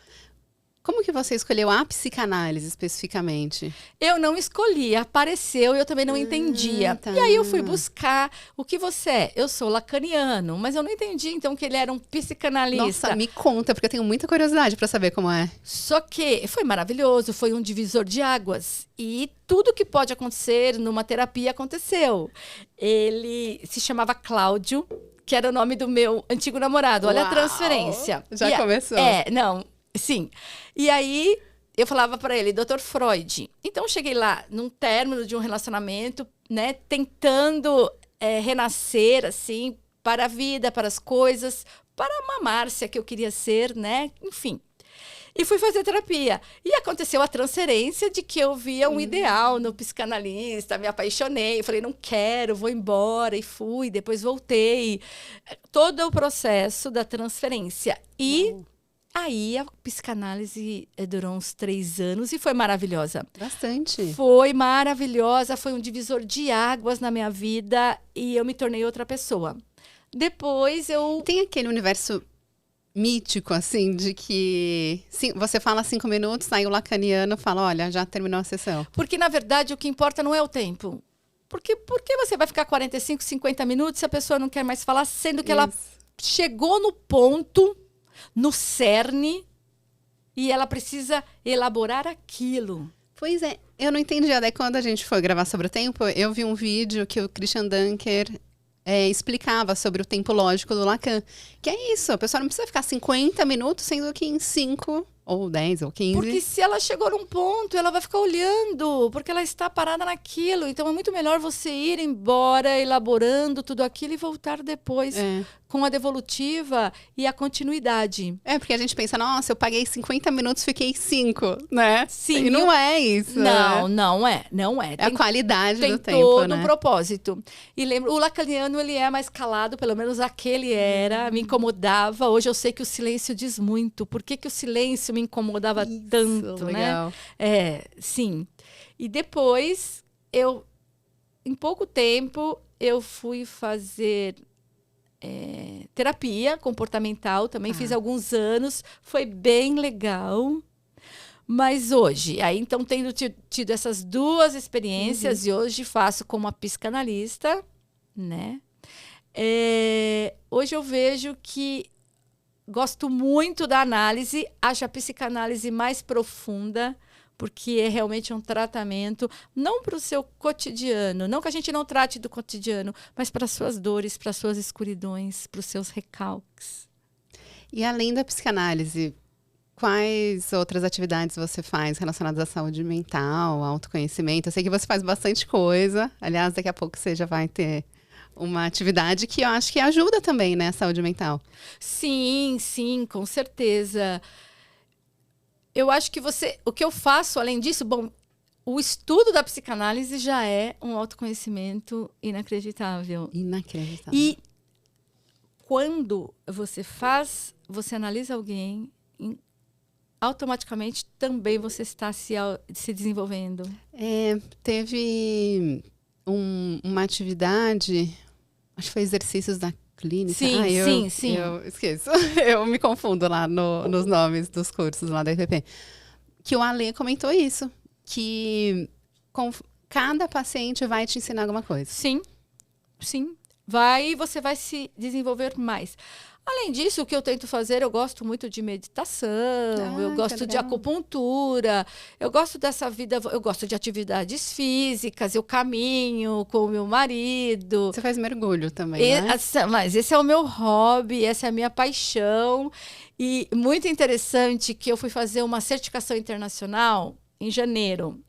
Como que você escolheu a psicanálise especificamente? Eu não escolhi, apareceu e eu também não entendia. Tá. E aí eu fui buscar o que você é. Eu sou lacaniano, mas eu não entendi então que ele era um psicanalista. Nossa, me conta, porque eu tenho muita curiosidade para saber como é. Só que foi maravilhoso, foi um divisor de águas. E tudo que pode acontecer numa terapia aconteceu. Ele se chamava Cláudio, que era o nome do meu antigo namorado. Olha a transferência. Já começou. Sim. E aí, eu falava para ele, Dr. Freud. Então, eu cheguei lá, num término de um relacionamento, né, tentando renascer, assim, para a vida, para as coisas, para uma Márcia que eu queria ser, né, enfim. E fui fazer terapia. E aconteceu a transferência de que eu via um ideal no psicanalista, me apaixonei, falei, não quero, vou embora, e fui, depois voltei. Todo o processo da transferência. E aí a psicanálise durou uns 3 anos e foi maravilhosa. Bastante. Foi maravilhosa, foi um divisor de águas na minha vida e eu me tornei outra pessoa. Depois eu... Tem aquele universo mítico, assim, de que você fala 5 minutos, aí o lacaniano fala, olha, já terminou a sessão. Porque, na verdade, o que importa não é o tempo. Porque por que você vai ficar 45, 50 minutos se a pessoa não quer mais falar, sendo que ela chegou no ponto, no cerne, e ela precisa elaborar aquilo. Pois é, eu não entendi. Daí quando a gente foi gravar sobre o tempo, eu vi um vídeo que o Christian Dunker explicava sobre o tempo lógico do Lacan. Que é isso, a pessoa não precisa ficar 50 minutos, sendo que em 5, ou 10, ou 15. Porque se ela chegou num ponto, ela vai ficar olhando, porque ela está parada naquilo. Então é muito melhor você ir embora, elaborando tudo aquilo e voltar depois com a devolutiva e a continuidade. Porque a gente pensa, nossa, eu paguei 50 minutos, fiquei 5, né? Sim. E não é isso. Não é. É a qualidade do tempo, tem todo né? um propósito. E lembro, o lacaniano, ele é mais calado, pelo menos aquele era, me incomodava. Hoje eu sei que o silêncio diz muito. Por que o silêncio me incomodava tanto, legal. né? Sim. E depois, em pouco tempo, eu fui fazer terapia comportamental, também fiz alguns anos, foi bem legal. Mas hoje, aí então tendo tido essas duas experiências, e hoje faço como a psicanalista, né? Hoje eu vejo que gosto muito da análise, acho a psicanálise mais profunda, porque é realmente um tratamento, não para o seu cotidiano, não que a gente não trate do cotidiano, mas para as suas dores, para as suas escuridões, para os seus recalques. E além da psicanálise, quais outras atividades você faz relacionadas à saúde mental, autoconhecimento? Eu sei que você faz bastante coisa. Aliás, daqui a pouco você já vai ter uma atividade que eu acho que ajuda também, né, a saúde mental. Sim, com certeza. Eu acho que o que eu faço, além disso, bom, o estudo da psicanálise já é um autoconhecimento inacreditável. Inacreditável. E quando você analisa alguém, automaticamente também você está se desenvolvendo. Teve uma atividade, acho que foi exercícios da clínica. Sim. Eu esqueço. Eu me confundo lá nos nomes dos cursos lá da IPP. Que o Alê comentou isso, que cada paciente vai te ensinar alguma coisa. Sim. Você vai se desenvolver mais. Além disso, o que eu tento fazer, eu gosto muito de meditação, eu gosto de acupuntura, eu gosto dessa vida, eu gosto de atividades físicas, eu caminho com o meu marido. Você faz mergulho também, né? Mas esse é o meu hobby, essa é a minha paixão. E muito interessante que eu fui fazer uma certificação internacional em janeiro.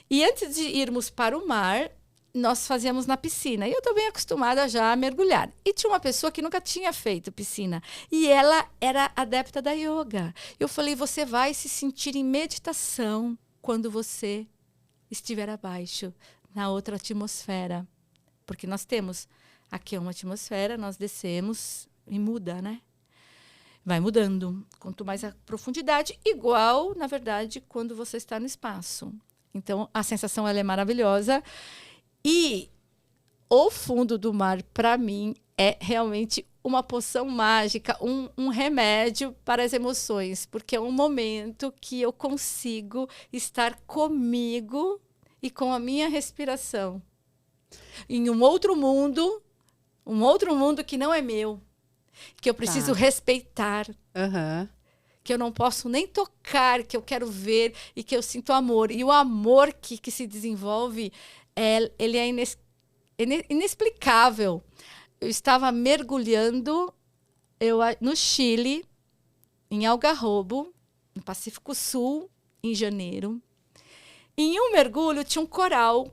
E antes de irmos para o mar, nós fazíamos na piscina. E eu estou bem acostumada já a mergulhar. E tinha uma pessoa que nunca tinha feito piscina. E ela era adepta da yoga. Eu falei, você vai se sentir em meditação quando você estiver abaixo, na outra atmosfera. Porque nós temos aqui uma atmosfera, nós descemos e muda, né? Vai mudando. Quanto mais a profundidade, igual, na verdade, quando você está no espaço. Então, a sensação ela é maravilhosa. E o fundo do mar, para mim, é realmente uma poção mágica, um remédio para as emoções, porque é um momento que eu consigo estar comigo e com a minha respiração. Em um outro mundo que não é meu, que eu preciso respeitar, que eu não posso nem tocar, que eu quero ver e que eu sinto amor. E o amor que se desenvolve, ele é inexplicável. Eu estava mergulhando no Chile, em Algarrobo, no Pacífico Sul, em janeiro. Em um mergulho tinha um coral,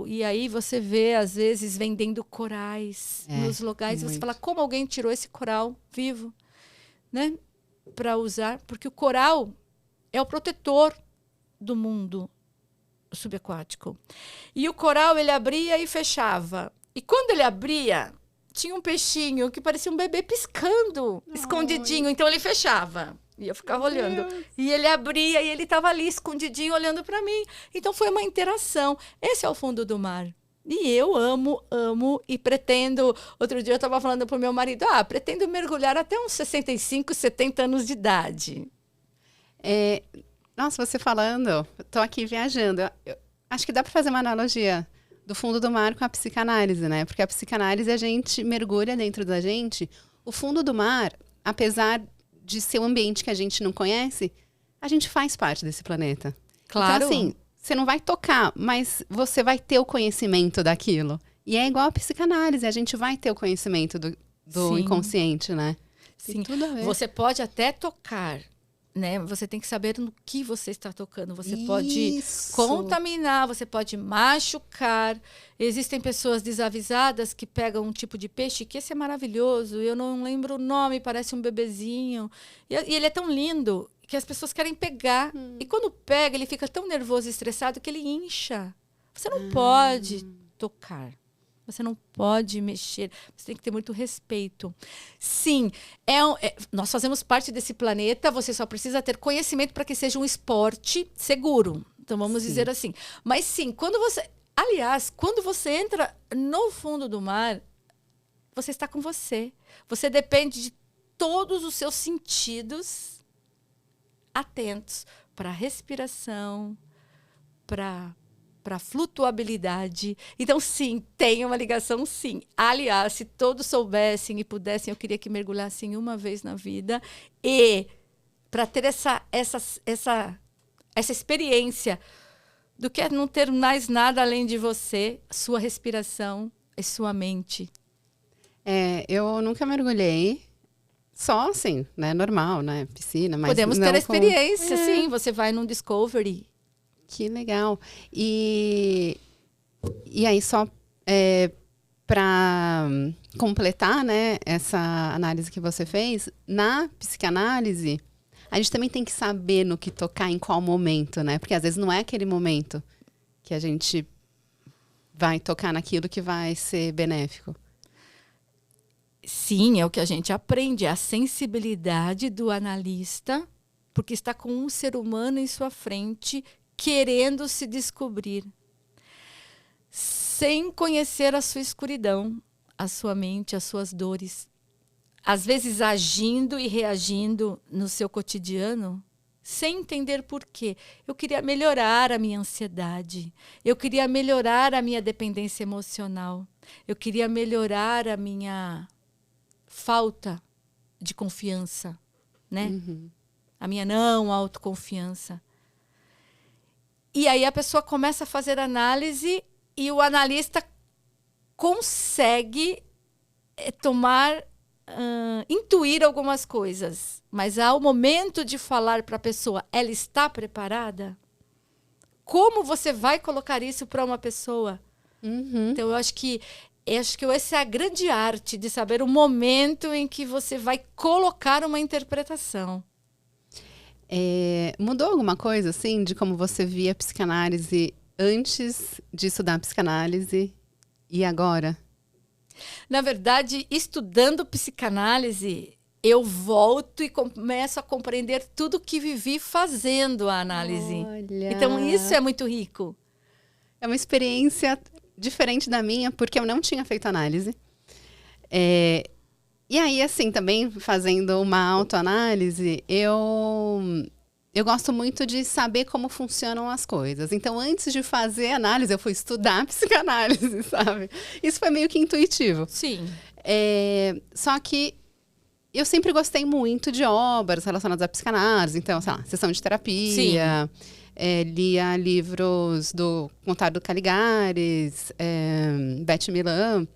e aí você vê, às vezes, vendendo corais nos lugares. Você fala, como alguém tirou esse coral vivo, né, para usar? Porque o coral é o protetor do mundo subaquático. E o coral, ele abria e fechava. E quando ele abria, tinha um peixinho que parecia um bebê piscando, escondidinho. Então ele fechava. E eu ficava olhando. E ele abria e ele estava ali escondidinho olhando para mim. Então foi uma interação. Esse é o fundo do mar. E eu amo e pretendo... Outro dia eu estava falando para o meu marido, pretendo mergulhar até uns 65, 70 anos de idade. Nossa, você falando, tô aqui viajando. Eu acho que dá para fazer uma analogia do fundo do mar com a psicanálise, né? Porque a psicanálise, a gente mergulha dentro da gente. O fundo do mar, apesar de ser um ambiente que a gente não conhece, a gente faz parte desse planeta. Claro. Então, assim, você não vai tocar, mas você vai ter o conhecimento daquilo. E é igual a psicanálise, a gente vai ter o conhecimento do Sim. inconsciente, né? Sim. Tem tudo a ver. Você pode até tocar, né? Você tem que saber no que você está tocando. Você pode Isso. contaminar, você pode machucar. Existem pessoas desavisadas que pegam um tipo de peixe que esse é maravilhoso. Eu não lembro o nome, parece um bebezinho. E ele é tão lindo que as pessoas querem pegar. E quando pega, ele fica tão nervoso e estressado que ele incha. Você não pode tocar. Você não pode mexer. Você tem que ter muito respeito. Sim, nós fazemos parte desse planeta. Você só precisa ter conhecimento para que seja um esporte seguro. Então, vamos dizer assim. Mas sim, aliás, quando você entra no fundo do mar, você está com você. Você depende de todos os seus sentidos atentos para a respiração, para a flutuabilidade. Então, sim, tem uma ligação, sim. Aliás, se todos soubessem e pudessem, eu queria que mergulhassem uma vez na vida. E para ter essa experiência do que é não ter mais nada além de você, sua respiração e sua mente. Eu nunca mergulhei. Só assim, né? Normal, né? Piscina, mas podemos não ter a experiência, sim. Você vai num Discovery. Que legal. E aí, só para completar, né, essa análise que você fez, na psicanálise, a gente também tem que saber no que tocar, em qual momento, né? Porque às vezes não é aquele momento que a gente vai tocar naquilo que vai ser benéfico. Sim, é o que a gente aprende, a sensibilidade do analista, porque está com um ser humano em sua frente, querendo se descobrir, sem conhecer a sua escuridão, a sua mente, as suas dores. Às vezes agindo e reagindo no seu cotidiano, sem entender por quê. Eu queria melhorar a minha ansiedade, eu queria melhorar a minha dependência emocional, eu queria melhorar a minha falta de confiança, né? Uhum. A minha não autoconfiança. E aí a pessoa começa a fazer análise e o analista consegue intuir algumas coisas. Mas ao momento de falar para a pessoa, ela está preparada? Como você vai colocar isso para uma pessoa? Uhum. Então, eu acho que essa é a grande arte de saber o momento em que você vai colocar uma interpretação. Mudou alguma coisa, assim, de como você via a psicanálise antes de estudar psicanálise e agora? Na verdade, estudando psicanálise, eu volto e começo a compreender tudo que vivi fazendo a análise. Olha. Então, isso é muito rico. É uma experiência diferente da minha, porque eu não tinha feito análise. E aí, assim, também fazendo uma autoanálise, eu gosto muito de saber como funcionam as coisas. Então, antes de fazer análise, eu fui estudar psicanálise, sabe? Isso foi meio que intuitivo. Sim. Só que eu sempre gostei muito de obras relacionadas à psicanálise. Então, sei lá, sessão de terapia. Lia livros do Contário Caligares, Beth Milan.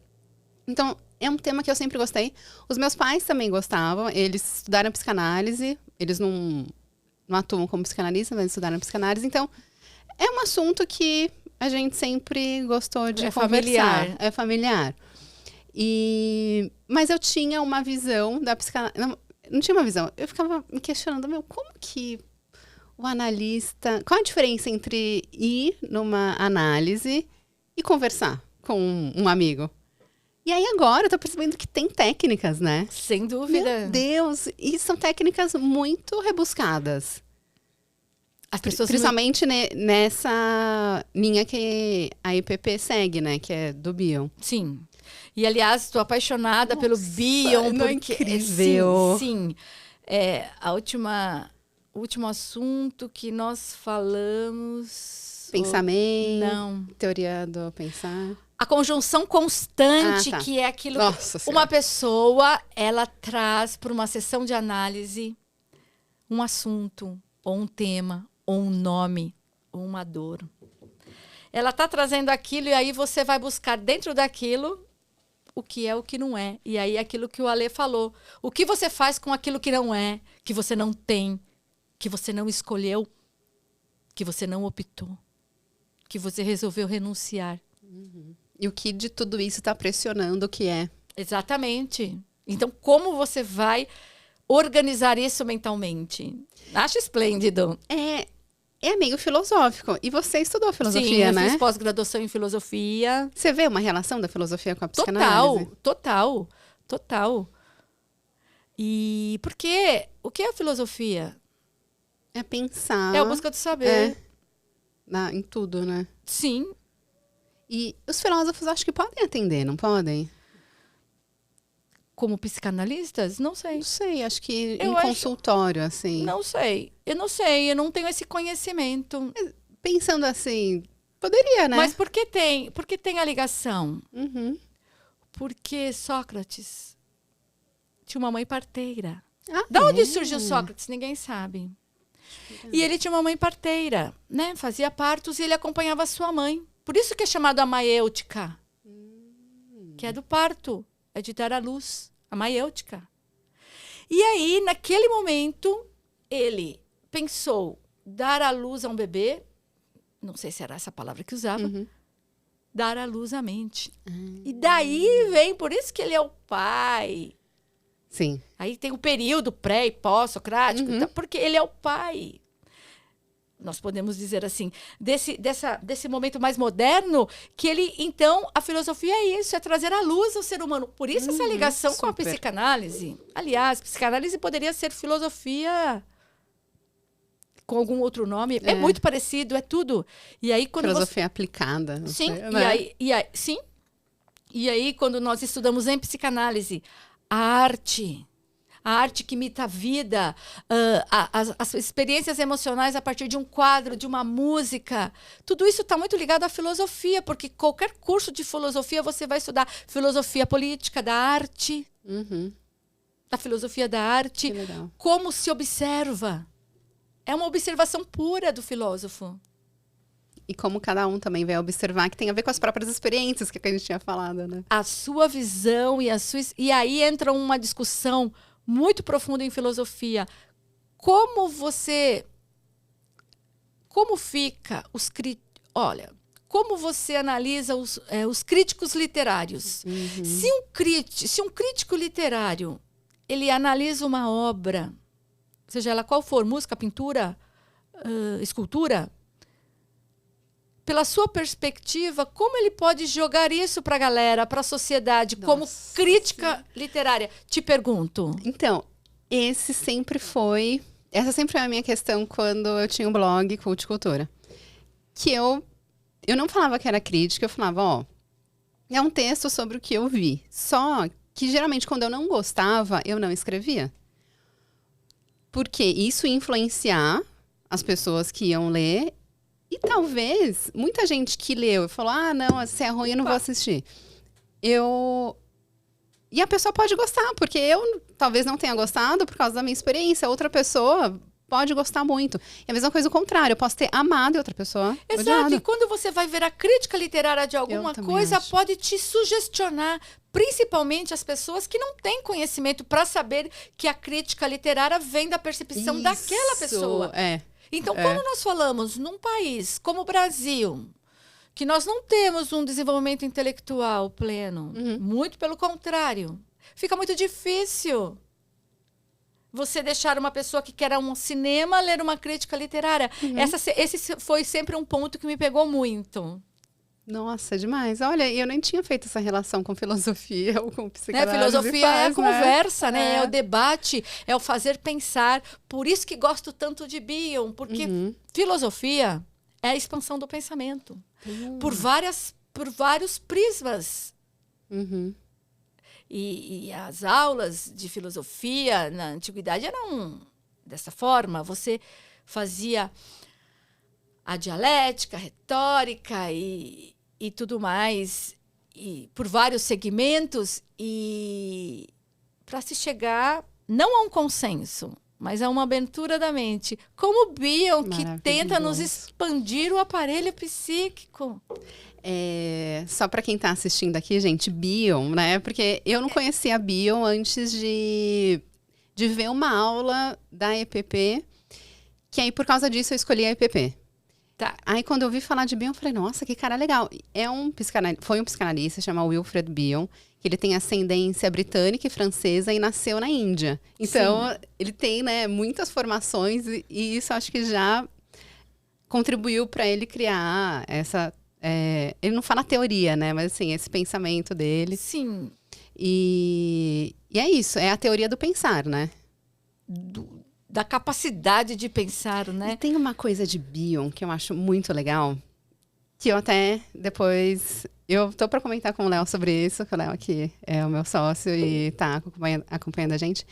Então, é um tema que eu sempre gostei. Os meus pais também gostavam. Eles estudaram psicanálise. Eles não atuam como psicanalistas, mas estudaram psicanálise. Então, é um assunto que a gente sempre gostou de conversar. Familiar. É familiar. Mas eu tinha uma visão da psicanálise. Não tinha uma visão. Eu ficava me questionando, como que o analista... Qual a diferença entre ir numa análise e conversar com um amigo? E aí agora eu tô percebendo que tem técnicas, né? Sem dúvida. Meu Deus! E são técnicas muito rebuscadas. As pessoas Principalmente nessa linha que a IPP segue, né? Que é do Bion. Sim. E, aliás, estou apaixonada pelo Bion. Não é Porque, incrível. Sim. O último assunto que nós falamos... Pensamento. Não. Teoria do pensar. A conjunção constante, Tá. que é aquilo Nossa que Senhora. uma pessoa, ela traz para uma sessão de análise um assunto, ou um tema, ou um nome, ou uma dor. Ela está trazendo aquilo e aí você vai buscar dentro daquilo o que é, o que não é. E aí aquilo que o Alê falou. O que você faz com aquilo que não é, que você não tem, que você não escolheu, que você não optou, que você resolveu renunciar. E o que de tudo isso está pressionando o que é? Exatamente. Então, como você vai organizar isso mentalmente? Acho esplêndido. É meio filosófico. E você estudou filosofia, Sim, eu né? fiz pós-graduação em filosofia. Você vê uma relação da filosofia com a psicanálise? Total. E porque o que é a filosofia? É pensar. É a busca do saber. Em tudo, né? Sim. E os filósofos acho que podem atender, não podem? Como psicanalistas? Não sei. Não sei, acho que Eu em acho- consultório, assim. Não sei. Eu não tenho esse conhecimento. Pensando assim, poderia, né? Mas por que tem a ligação? Uhum. Porque Sócrates tinha uma mãe parteira. Ah, Da onde é? surgiu Sócrates? Ninguém sabe. E ele tinha uma mãe parteira, né? Fazia partos e ele acompanhava a sua mãe. Por isso que é chamado a maiêutica, que é do parto, é de dar à luz, a maiêutica. E aí, naquele momento, ele pensou dar à luz a um bebê, não sei se era essa palavra que usava, dar à luz à mente. E daí vem, por isso que ele é o pai. Sim. Aí tem o período pré e pós-socrático, e tal, porque ele é o pai. Nós podemos dizer assim, desse momento mais moderno, que ele, então, a filosofia é isso, é trazer à luz o ser humano. Por isso essa ligação com a super. psicanálise. Aliás, psicanálise poderia ser filosofia com algum outro nome. É muito parecido, é tudo. E aí, quando Filosofia aplicada. não Sim, sei, né? sim. E aí, quando nós estudamos em psicanálise, a arte que imita a vida, as experiências emocionais a partir de um quadro, de uma música, tudo isso está muito ligado à filosofia, porque qualquer curso de filosofia você vai estudar filosofia política, da arte, da filosofia da arte, Que legal. como se observa. É uma observação pura do filósofo. E como cada um também vai observar, que tem a ver com as próprias experiências que a gente tinha falado, né? A sua visão e aí entra uma discussão muito profunda em filosofia. Como fica como você analisa os críticos literários? Se um crítico literário ele analisa uma obra, seja ela qual for, música, pintura, escultura, pela sua perspectiva, como ele pode jogar isso para a galera, para a sociedade, como crítica literária? Te pergunto. Então, essa sempre foi a minha questão quando eu tinha um blog Cult Cultura. Que eu não falava que era crítica, eu falava, é um texto sobre o que eu vi. Só que, geralmente, quando eu não gostava, eu não escrevia. Porque isso ia influenciar as pessoas que iam ler. E talvez, muita gente que leu e falou, não, se é ruim, eu não vou assistir. E a pessoa pode gostar, porque eu talvez não tenha gostado por causa da minha experiência. Outra pessoa pode gostar muito. E a mesma coisa o contrário, eu posso ter amado e outra pessoa Exato, odiado. e quando você vai ver a crítica literária de alguma também coisa, acho. pode te sugestionar, principalmente as pessoas que não têm conhecimento para saber que a crítica literária vem da percepção daquela pessoa. Então, quando nós falamos num país como o Brasil, que nós não temos um desenvolvimento intelectual pleno, muito pelo contrário, fica muito difícil você deixar uma pessoa que quer um cinema ler uma crítica literária. Esse foi sempre um ponto que me pegou muito. Nossa, demais. Olha, eu nem tinha feito essa relação com filosofia ou com Né? psicanálise. Filosofia é a Faz, né? conversa, né? É. É o debate, é o fazer pensar. Por isso que gosto tanto de Bion, porque filosofia é a expansão do pensamento. Por vários prismas. Uhum. E as aulas de filosofia na antiguidade eram dessa forma. Você fazia a dialética, a retórica e tudo mais, e por vários segmentos, e para se chegar não a um consenso, mas a uma abertura da mente, como o Bion, que tenta nos expandir o aparelho psíquico. Só para quem está assistindo aqui, gente, Bion, né? Porque eu não conhecia a Bion antes de ver uma aula da EPP, que aí por causa disso eu escolhi a EPP. Tá. Aí quando eu ouvi falar de Bion, eu falei, nossa, que cara legal. Foi um psicanalista, chama Wilfred Bion, que ele tem ascendência britânica e francesa e nasceu na Índia. Então, ele tem, né, muitas formações e isso acho que já contribuiu para ele criar essa... ele não fala teoria, né, mas assim, esse pensamento dele. Sim. E é isso, é a teoria do pensar, né? Da capacidade de pensar, né? E tem uma coisa de Bion que eu acho muito legal, que eu até depois... Eu tô para comentar com o Léo sobre isso, que o Léo aqui é o meu sócio e tá acompanhando a gente.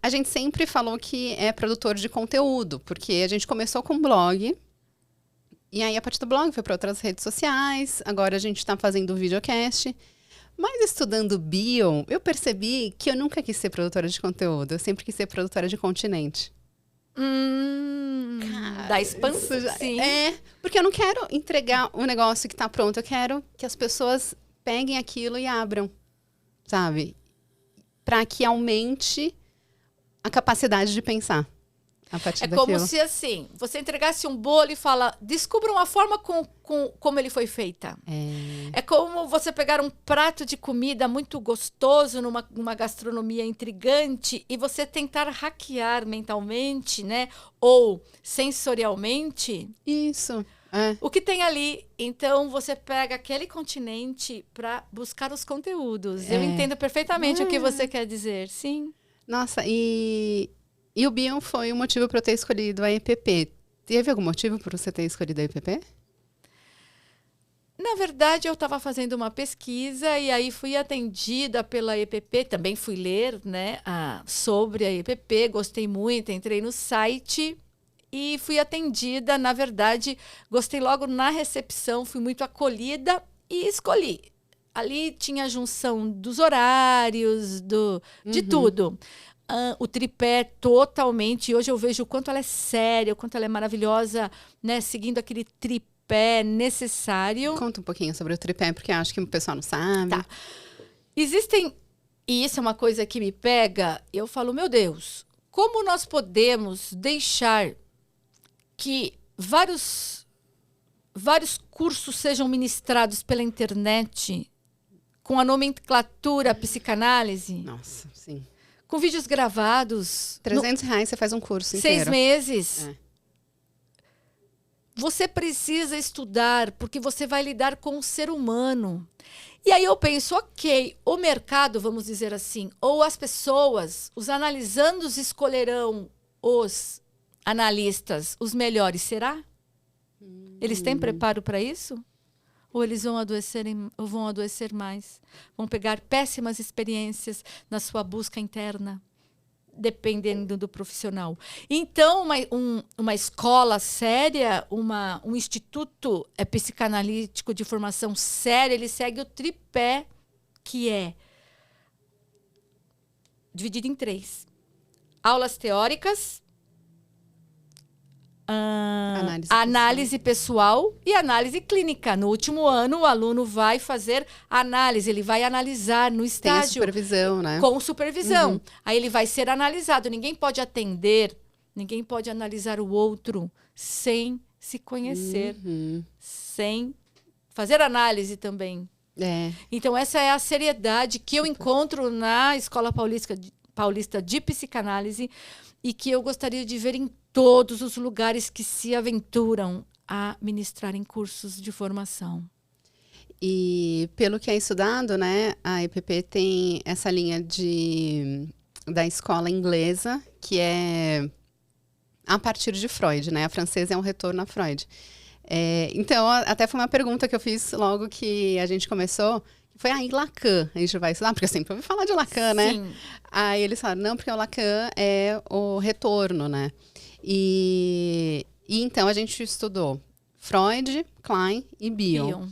A gente sempre falou que é produtor de conteúdo, porque a gente começou com um blog, e aí a partir do blog foi para outras redes sociais, agora a gente está fazendo videocast. Mas estudando Bion, eu percebi que eu nunca quis ser produtora de conteúdo. Eu sempre quis ser produtora de continente. Da expansão, sim. Porque eu não quero entregar o negócio que está pronto. Eu quero que as pessoas peguem aquilo e abram, sabe? Para que aumente a capacidade de pensar a partir daquilo. Como se, assim, você entregasse um bolo e fala, descubra uma forma como ele foi feita. É como você pegar um prato de comida muito gostoso numa gastronomia intrigante e você tentar hackear mentalmente, né? Ou sensorialmente. Isso. O que tem ali. Então, você pega aquele continente para buscar os conteúdos. Eu entendo perfeitamente o que você quer dizer, sim. Nossa, e o Bion foi o motivo para eu ter escolhido a EPP. Teve algum motivo para você ter escolhido a EPP? Na verdade, eu estava fazendo uma pesquisa e aí fui atendida pela EPP. Também fui ler, né, sobre a EPP, gostei muito, entrei no site e fui atendida. Na verdade, gostei logo na recepção, fui muito acolhida e escolhi. Ali tinha a junção dos horários, de tudo. O tripé totalmente. Hoje eu vejo o quanto ela é séria, o quanto ela é maravilhosa, né? Seguindo aquele tripé necessário. Conta um pouquinho sobre o tripé, porque acho que o pessoal não sabe. Tá. Existem, e isso é uma coisa que me pega, eu falo, meu Deus, como nós podemos deixar que vários cursos sejam ministrados pela internet com a nomenclatura psicanálise? Nossa, sim. Com vídeos gravados. R$300 você faz um curso inteiro. 6 meses. Você precisa estudar, porque você vai lidar com o ser humano. E aí eu penso, ok, o mercado, vamos dizer assim, ou as pessoas, os analisandos escolherão os analistas, os melhores, será? Eles têm preparo para isso? Ou eles vão adoecer mais? Vão pegar péssimas experiências na sua busca interna, dependendo do profissional. Então, uma escola séria, um instituto psicanalítico de formação séria, ele segue o tripé, que é dividido em 3. Aulas teóricas, análise pessoal e análise clínica. No último ano, o aluno vai fazer análise, ele vai analisar no estágio. Tem a supervisão, né? Com supervisão. Aí ele vai ser analisado. Ninguém pode atender, ninguém pode analisar o outro sem se conhecer, sem fazer análise também. Então, essa é a seriedade que eu encontro na Escola Paulista de Psicanálise e que eu gostaria de ver em todos os lugares que se aventuram a ministrar em cursos de formação. E pelo que é estudado, né, a EPP tem essa linha da escola inglesa, que é a partir de Freud, né? A francesa é um retorno a Freud. Então, até foi uma pergunta que eu fiz logo que a gente começou, foi, e Lacan, a gente vai estudar? Porque eu sempre ouvi falar de Lacan, né? Sim. Aí eles falaram, não, porque o Lacan é o retorno, né? E então a gente estudou Freud, Klein e Bion.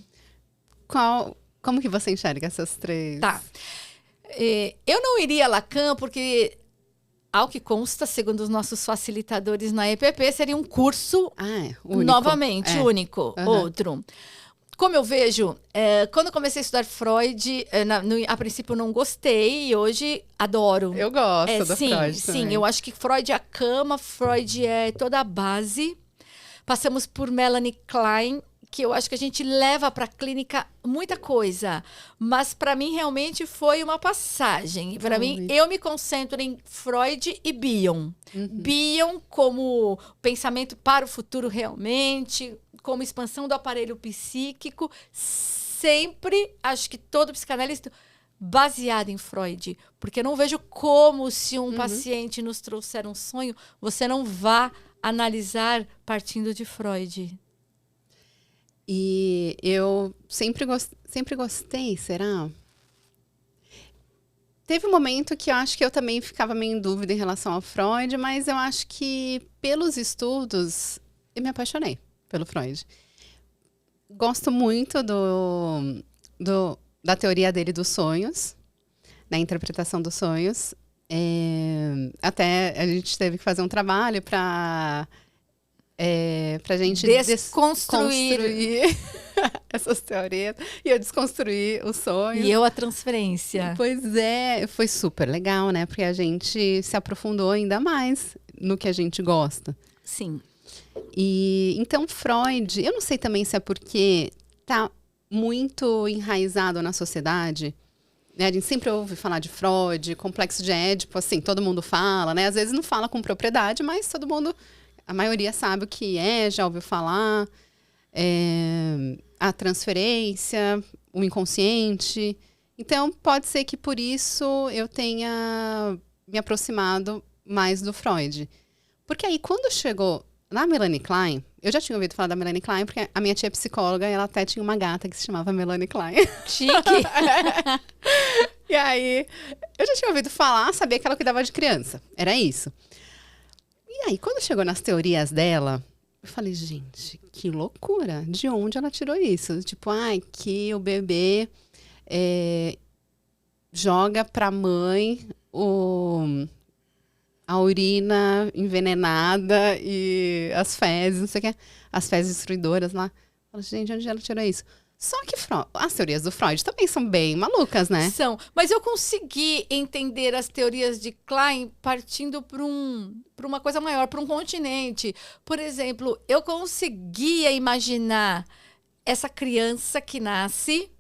Como que você enxerga essas três? Tá. Eu não iria a Lacan porque, ao que consta, segundo os nossos facilitadores na EPP, seria um curso único. Novamente, único, Uhum. outro. Como eu vejo, quando eu comecei a estudar Freud, a princípio eu não gostei e hoje adoro. Eu gosto do sim, Freud sim, também. eu acho que Freud é a cama, Freud é toda a base. Passamos por Melanie Klein, que eu acho que a gente leva para a clínica muita coisa, mas para mim realmente foi uma passagem. Para mim, eu me concentro em Freud e Bion. Bion como pensamento para o futuro realmente, como expansão do aparelho psíquico, sempre, acho que todo psicanalista baseado em Freud, porque eu não vejo como se um paciente nos trouxer um sonho, você não vá analisar partindo de Freud. E eu sempre gostei, será? Teve um momento que eu acho que eu também ficava meio em dúvida em relação ao Freud, mas eu acho que pelos estudos eu me apaixonei pelo Freud. Gosto muito da teoria dele dos sonhos, da interpretação dos sonhos. Até a gente teve que fazer um trabalho para a gente desconstruir essas teorias e eu desconstruir os sonhos. E eu a transferência. Pois foi super legal, né? Porque a gente se aprofundou ainda mais no que a gente gosta. Sim. E então Freud, eu não sei também se é porque tá muito enraizado na sociedade, né? A gente sempre ouve falar de Freud, complexo de Édipo, assim, todo mundo fala, né? Às vezes não fala com propriedade, mas todo mundo, a maioria sabe o que já ouviu falar. A transferência, o inconsciente. Então, pode ser que por isso eu tenha me aproximado mais do Freud. Porque aí, quando chegou na Melanie Klein, eu já tinha ouvido falar da Melanie Klein, porque a minha tia é psicóloga e ela até tinha uma gata que se chamava Melanie Klein. Chique! E aí, eu já tinha ouvido falar, sabia que ela cuidava de criança. Era isso. E aí, quando chegou nas teorias dela, eu falei, gente, que loucura. De onde ela tirou isso? Tipo, que o bebê joga pra mãe a urina envenenada e as fezes, não sei o que, as fezes destruidoras lá. Eu falei, gente, onde ela tirou isso? Só que as teorias do Freud também são bem malucas, né? São. Mas eu consegui entender as teorias de Klein partindo para uma coisa maior, para um continente. Por exemplo, eu conseguia imaginar essa criança que nasce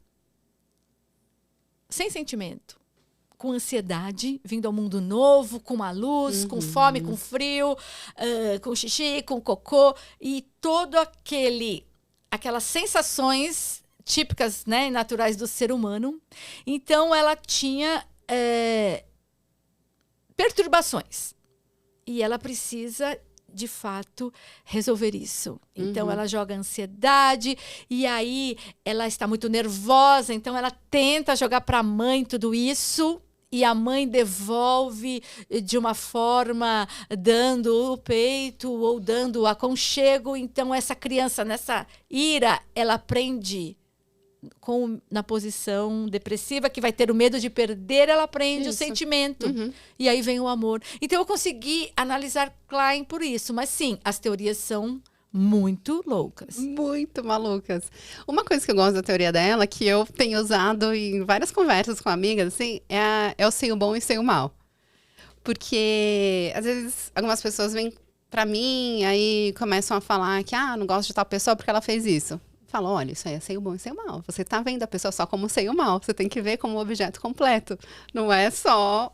sem sentimento, com ansiedade, vindo ao mundo novo, com uma luz, com fome, com frio, com xixi, com cocô, e todo aquelas sensações típicas, né, naturais do ser humano. Então, ela tinha perturbações. E ela precisa, de fato, resolver isso. Então, ela joga ansiedade, e aí ela está muito nervosa, então ela tenta jogar para a mãe tudo isso, e a mãe devolve de uma forma dando o peito ou dando o aconchego. Então, essa criança, nessa ira, ela aprende na posição depressiva, que vai ter o medo de perder, ela aprende o sentimento. E aí vem o amor. Então, eu consegui analisar Klein por isso. Mas, sim, as teorias são muito loucas. Muito malucas. Uma coisa que eu gosto da teoria dela, que eu tenho usado em várias conversas com amigas, assim, é o sei o bom e sei o mal. Porque, às vezes, algumas pessoas vêm pra mim, aí começam a falar que, não gosto de tal pessoa porque ela fez isso. Falo, olha, isso aí é sei o bom e sei o mal. Você tá vendo a pessoa só como sei o mal. Você tem que ver como um objeto completo. Não é só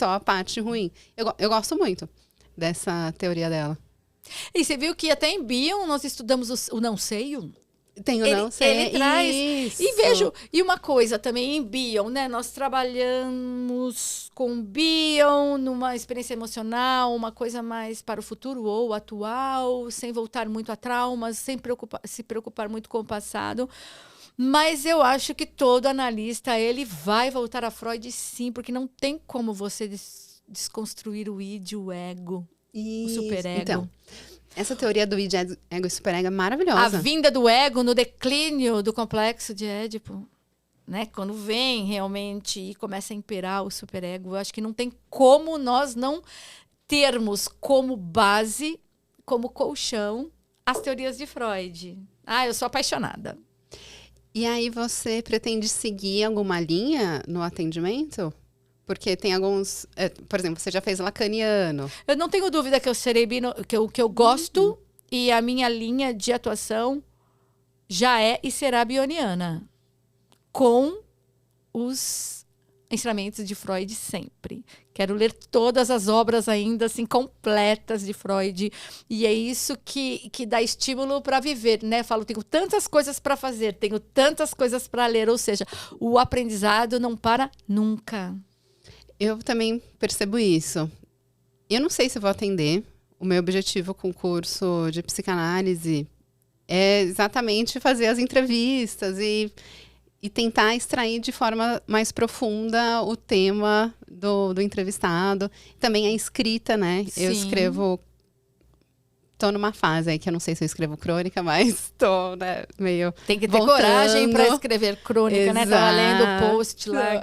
a parte ruim. Eu gosto muito dessa teoria dela. E você viu que até em Bion nós estudamos o não sei. Tenho Ele, não sei. ele traz. Isso. E vejo, e uma coisa também em Bion, né? Nós trabalhamos com Bion numa experiência emocional, uma coisa mais para o futuro ou atual, sem voltar muito a traumas, sem se preocupar muito com o passado. Mas eu acho que todo analista, ele vai voltar a Freud sim, porque não tem como você desconstruir o id, o ego, o superego. Então, essa teoria do id, ego e superego é maravilhosa. A vinda do ego no declínio do complexo de Édipo, né? Quando vem realmente e começa a imperar o superego, eu acho que não tem como nós não termos como base, como colchão, as teorias de Freud. Eu sou apaixonada. E aí você pretende seguir alguma linha no atendimento? Porque tem alguns... por exemplo, você já fez lacaniano. Eu não tenho dúvida que eu serei que eu gosto e a minha linha de atuação já é e será bioniana. Com os ensinamentos de Freud sempre. Quero ler todas as obras ainda assim completas de Freud. E é isso que dá estímulo para viver, né? Falo, tenho tantas coisas para fazer, tenho tantas coisas para ler. Ou seja, o aprendizado não para nunca. Eu também percebo isso. Eu não sei se vou atender. O meu objetivo com o curso de psicanálise é exatamente fazer as entrevistas e tentar extrair de forma mais profunda o tema do entrevistado. Também a escrita, né? Sim. Eu escrevo... Tô numa fase aí que eu não sei se eu escrevo crônica, mas tô, né, meio Tem que ter voltando. coragem para escrever crônica, né? Tava lendo o post lá.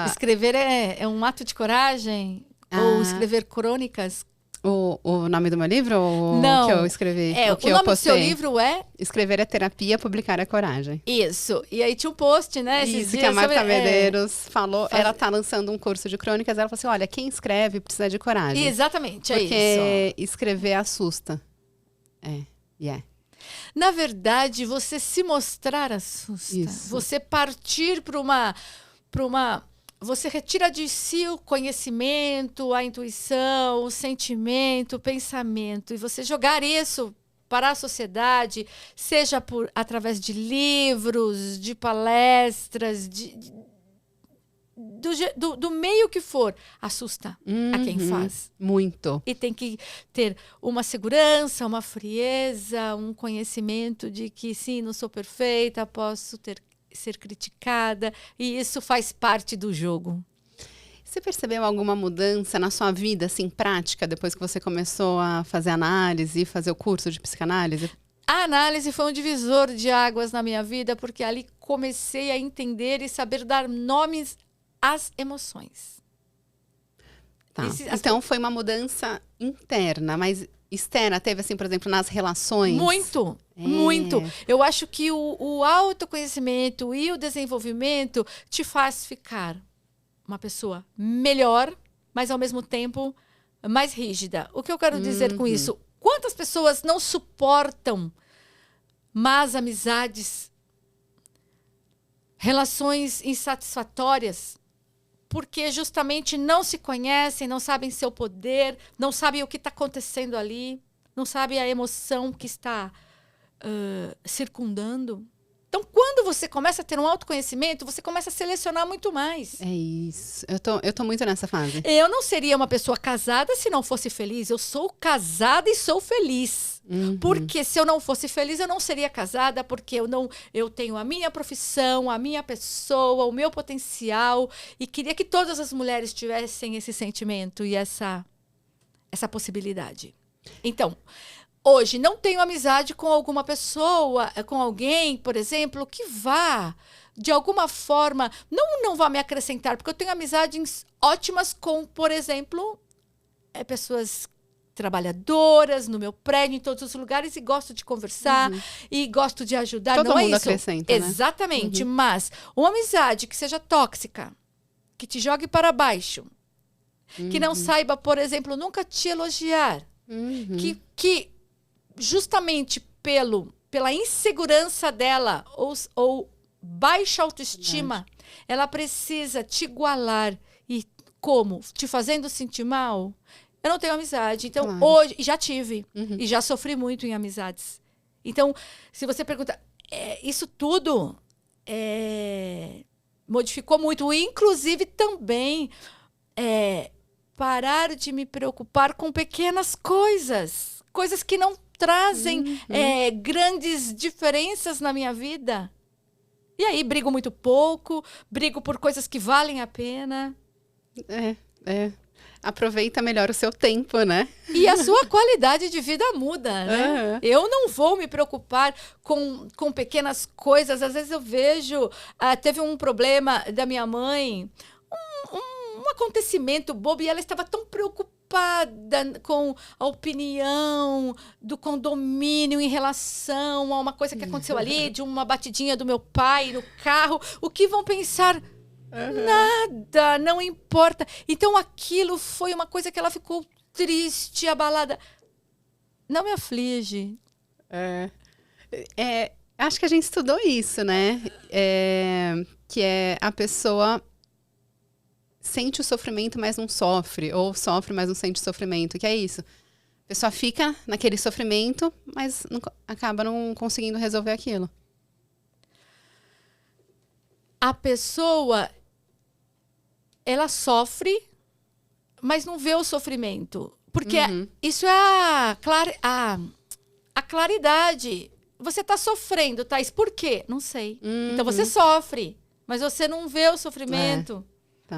Escrever é um ato de coragem? Ou escrever crônicas? O nome do meu livro? Ou não. O que eu escrevi? O que o eu nome postei? do seu livro é? Escrever é terapia, publicar é coragem. Isso. E aí tinha um post, né? Esses Isso, dias que a Marta sobre, Medeiros falou. Ela tá lançando um curso de crônicas. Ela falou assim, olha, quem escreve precisa de coragem. Exatamente, porque é isso. Escrever assusta. Na verdade, você se mostrar assusta. Isso. Você partir para uma... Você retira de si o conhecimento, a intuição, o sentimento, o pensamento. E você jogar isso para a sociedade, seja através de livros, de palestras, do meio que for, assusta a quem faz. Muito. E tem que ter uma segurança, uma frieza, um conhecimento de que, sim, não sou perfeita, posso ser criticada, e isso faz parte do jogo. Você percebeu alguma mudança na sua vida, assim, prática, depois que você começou a fazer análise, fazer o curso de psicanálise? A análise foi um divisor de águas na minha vida, porque ali comecei a entender e saber dar nomes às emoções. Tá. Então, foi uma mudança interna, mas externa, teve, assim, por exemplo, nas relações? Muito. Eu acho que o autoconhecimento e o desenvolvimento te faz ficar uma pessoa melhor, mas ao mesmo tempo mais rígida. O que eu quero dizer com isso? Quantas pessoas não suportam más amizades, relações insatisfatórias, porque justamente não se conhecem, não sabem seu poder, não sabem o que está acontecendo ali, não sabem a emoção que está circundando. Então, quando você começa a ter um autoconhecimento, você começa a selecionar muito mais. É isso. Eu tô muito nessa fase. Eu não seria uma pessoa casada se não fosse feliz. Eu sou casada e sou feliz. Porque se eu não fosse feliz, eu não seria casada, porque eu tenho a minha profissão, a minha pessoa, o meu potencial. E queria que todas as mulheres tivessem esse sentimento e essa possibilidade. Então, hoje, não tenho amizade com alguma pessoa, com alguém, por exemplo, que vá, de alguma forma, não vá me acrescentar, porque eu tenho amizades ótimas com, por exemplo, pessoas trabalhadoras no meu prédio, em todos os lugares, e gosto de conversar, e gosto de ajudar. Todo não mundo é isso? acrescenta, né? Exatamente, mas uma amizade que seja tóxica, que te jogue para baixo, que não saiba, por exemplo, nunca te elogiar, que justamente pela insegurança dela ou baixa autoestima, ela precisa te igualar. E como? Te fazendo sentir mal? Eu não tenho amizade. Então, Claro. hoje, e já tive. E já sofri muito em amizades. Então, se você pergunta, isso tudo modificou muito. Inclusive, também parar de me preocupar com pequenas coisas. Coisas que não trazem grandes diferenças na minha vida. E aí, brigo muito pouco, brigo por coisas que valem a pena. Aproveita melhor o seu tempo, né? E a sua qualidade de vida muda, né? Uhum. Eu não vou me preocupar com pequenas coisas. Às vezes eu vejo... teve um problema da minha mãe, um acontecimento bobo, e ela estava tão preocupada com a opinião do condomínio em relação a uma coisa que aconteceu ali, de uma batidinha do meu pai no carro. O que vão pensar? Nada, não importa. Então aquilo foi uma coisa que ela ficou triste, abalada. Não me aflige. Acho que a gente estudou isso, né? Que a pessoa sente o sofrimento, mas não sofre. Ou sofre, mas não sente sofrimento. Que é isso. A pessoa fica naquele sofrimento, mas acaba não conseguindo resolver aquilo. A pessoa... ela sofre, mas não vê o sofrimento. Porque isso é a claridade. Você está sofrendo, Thaís. Por quê? Não sei. Então você sofre, mas você não vê o sofrimento. Tá.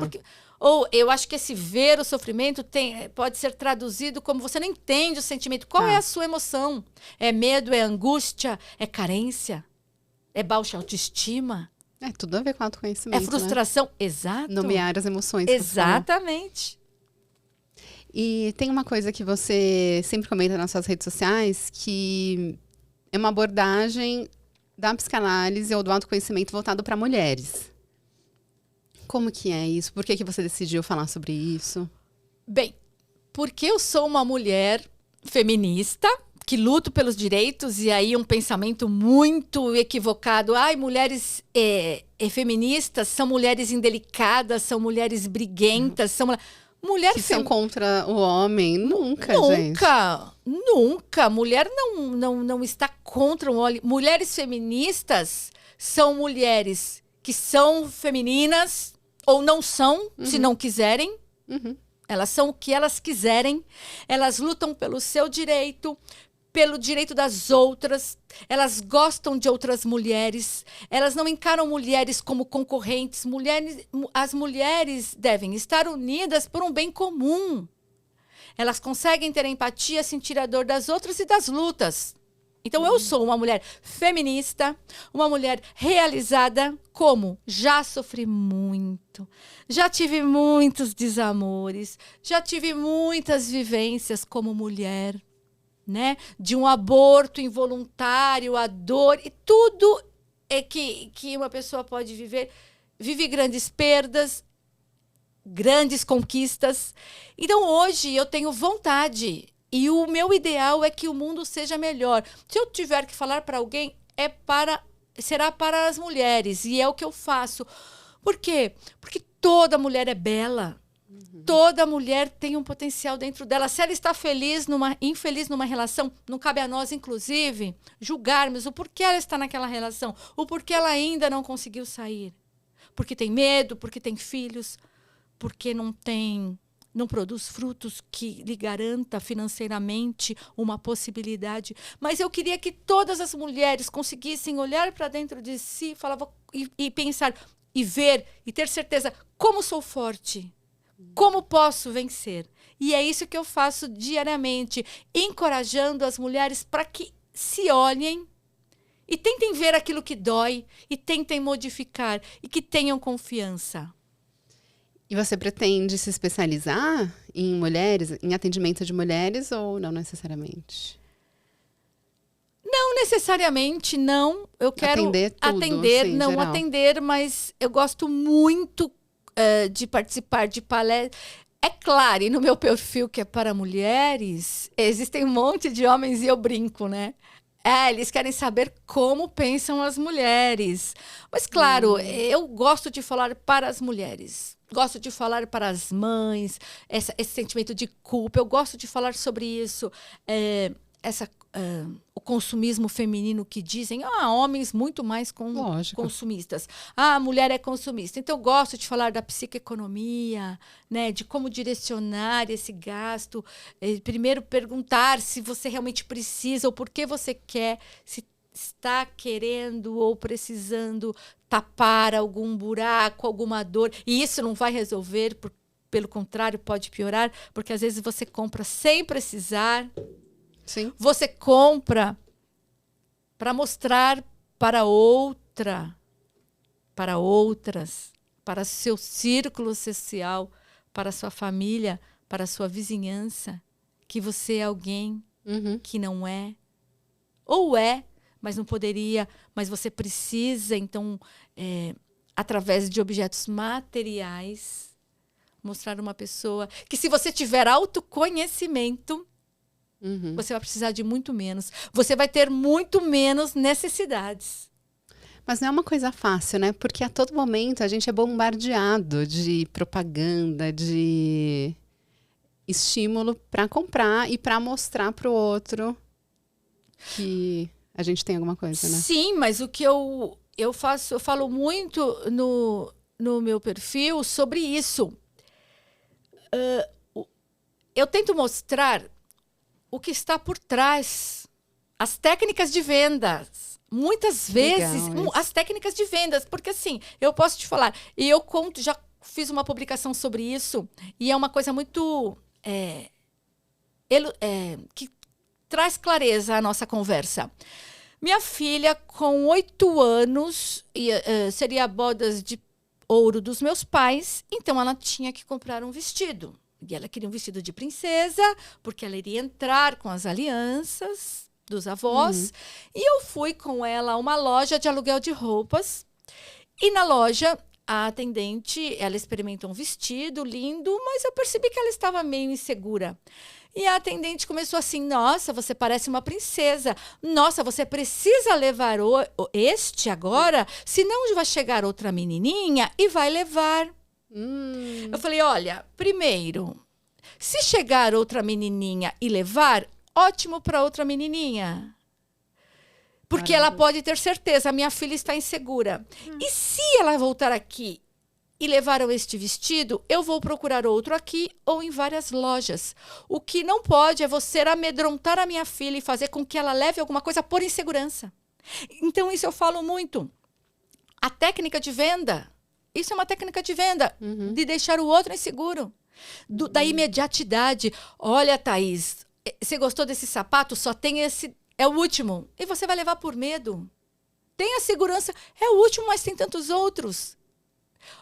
Ou eu acho que esse ver o sofrimento pode ser traduzido como você não entende o sentimento. Qual é a sua emoção? É medo, é angústia, é carência, é baixa autoestima? Tudo a ver com autoconhecimento, É frustração. né? Exato. Nomear as emoções. Exatamente. E tem uma coisa que você sempre comenta nas suas redes sociais, que é uma abordagem da psicanálise ou do autoconhecimento voltado para mulheres. Como que é isso? Por que você decidiu falar sobre isso? Bem, porque eu sou uma mulher feminista, que luto pelos direitos, e aí um pensamento muito equivocado. Mulheres feministas são mulheres indelicadas, são mulheres briguentas, são mulheres que são contra o homem. Nunca, gente. Nunca. Mulher não está contra o homem. Mulheres feministas são mulheres que são femininas ou não são, se não quiserem. Elas são o que elas quiserem. Elas lutam pelo seu direito, pelo direito das outras. Elas gostam de outras mulheres. Elas não encaram mulheres como concorrentes. As mulheres devem estar unidas por um bem comum. Elas conseguem ter empatia, sentir a dor das outras e das lutas. Então, eu sou uma mulher feminista, uma mulher realizada, como já sofri muito, já tive muitos desamores, já tive muitas vivências como mulher, né? De um aborto involuntário, a dor, e tudo que uma pessoa pode viver. Vive grandes perdas, grandes conquistas. Então, hoje, eu tenho vontade. E o meu ideal é que o mundo seja melhor. Se eu tiver que falar para alguém, será para as mulheres. E é o que eu faço. Por quê? Porque toda mulher é bela. Toda mulher tem um potencial dentro dela. Se ela está infeliz numa relação, não cabe a nós, inclusive, julgarmos o porquê ela está naquela relação. O porquê ela ainda não conseguiu sair. Porque tem medo, porque tem filhos, porque não produz frutos que lhe garanta financeiramente uma possibilidade. Mas eu queria que todas as mulheres conseguissem olhar para dentro de si e pensar, e ver, e ter certeza, como sou forte, como posso vencer. E é isso que eu faço diariamente, encorajando as mulheres para que se olhem e tentem ver aquilo que dói, e tentem modificar, e que tenham confiança. E você pretende se especializar em mulheres, em atendimento de mulheres, ou não necessariamente? Não necessariamente, não. Eu quero atender, sim, não geral. atender, mas eu gosto muito de participar de palestras. É claro, e no meu perfil, que é para mulheres, existem um monte de homens, e eu brinco, né? Eles querem saber como pensam as mulheres. Mas, claro, eu gosto de falar para as mulheres. Gosto de falar para as mães, esse sentimento de culpa. Eu gosto de falar sobre isso. O consumismo feminino que dizem, homens muito mais consumistas. A mulher é consumista. Então, eu gosto de falar da psicoeconomia, né, de como direcionar esse gasto. Primeiro, perguntar se você realmente precisa ou por que você quer, se está querendo ou precisando tapar algum buraco, alguma dor. E isso não vai resolver, pelo contrário, pode piorar, porque às vezes você compra sem precisar. Sim. Você compra para mostrar para outras, para seu círculo social, para sua família, para sua vizinhança, que você é alguém que não é, ou é, mas não poderia, mas você precisa, então, através de objetos materiais, mostrar uma pessoa que, se você tiver autoconhecimento, você vai precisar de muito menos. Você vai ter muito menos necessidades. Mas não é uma coisa fácil, né? Porque a todo momento a gente é bombardeado de propaganda, de estímulo para comprar e para mostrar para o outro que a gente tem alguma coisa, né? Sim, mas o que eu faço, eu falo muito no meu perfil sobre isso. Eu tento mostrar o que está por trás. As técnicas de vendas. Muitas vezes, as técnicas de vendas. Porque, assim, eu posso te falar, e eu conto, já fiz uma publicação sobre isso, e é uma coisa muito... que traz clareza à nossa conversa. Minha filha, com 8 anos, seria a bodas de ouro dos meus pais, então ela tinha que comprar um vestido. E ela queria um vestido de princesa, porque ela iria entrar com as alianças dos avós. E eu fui com ela a uma loja de aluguel de roupas. E na loja, a atendente, ela experimentou um vestido lindo, mas eu percebi que ela estava meio insegura. E a atendente começou assim, nossa, você parece uma princesa. Nossa, você precisa levar este agora, senão vai chegar outra menininha e vai levar. Eu falei, olha, primeiro, se chegar outra menininha e levar, ótimo para outra menininha. Porque ela pode ter certeza, a minha filha está insegura. E se ela voltar aqui e levar este vestido, eu vou procurar outro aqui ou em várias lojas. O que não pode é você amedrontar a minha filha e fazer com que ela leve alguma coisa por insegurança. Então, isso eu falo muito. A técnica de venda. Isso é uma técnica de venda, de deixar o outro inseguro. Da imediatidade. Olha, Thaís, você gostou desse sapato? Só tem esse, é o último. E você vai levar por medo. Tenha segurança, é o último, mas tem tantos outros.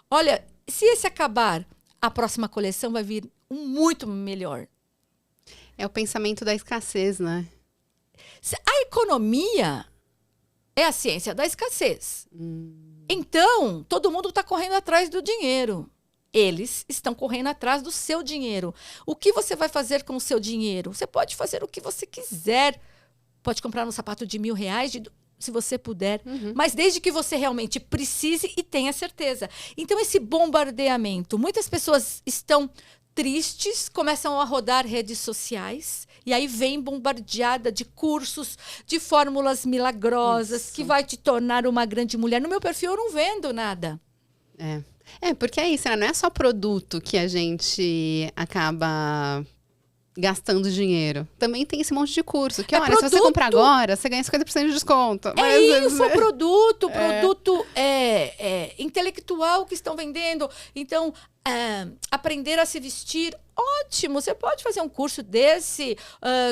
Olha, se esse acabar, a próxima coleção vai vir um muito melhor. É o pensamento da escassez, né? A economia é a ciência da escassez. Então, todo mundo está correndo atrás do dinheiro. Eles estão correndo atrás do seu dinheiro. O que você vai fazer com o seu dinheiro? Você pode fazer o que você quiser. Pode comprar um sapato de R$1.000, se você puder. Mas desde que você realmente precise e tenha certeza. Então, esse bombardeamento. Muitas pessoas estão tristes, começam a rodar redes sociais. E aí vem bombardeada de cursos, de fórmulas milagrosas, que vai te tornar uma grande mulher. No meu perfil eu não vendo nada. Porque é isso, né? Não é só produto que a gente acaba gastando dinheiro. Também tem esse monte de curso. Que, olha, se você comprar agora, você ganha 50% de desconto. Mas, isso, produto intelectual que estão vendendo. Então, aprender a se vestir, ótimo. Você pode fazer um curso desse.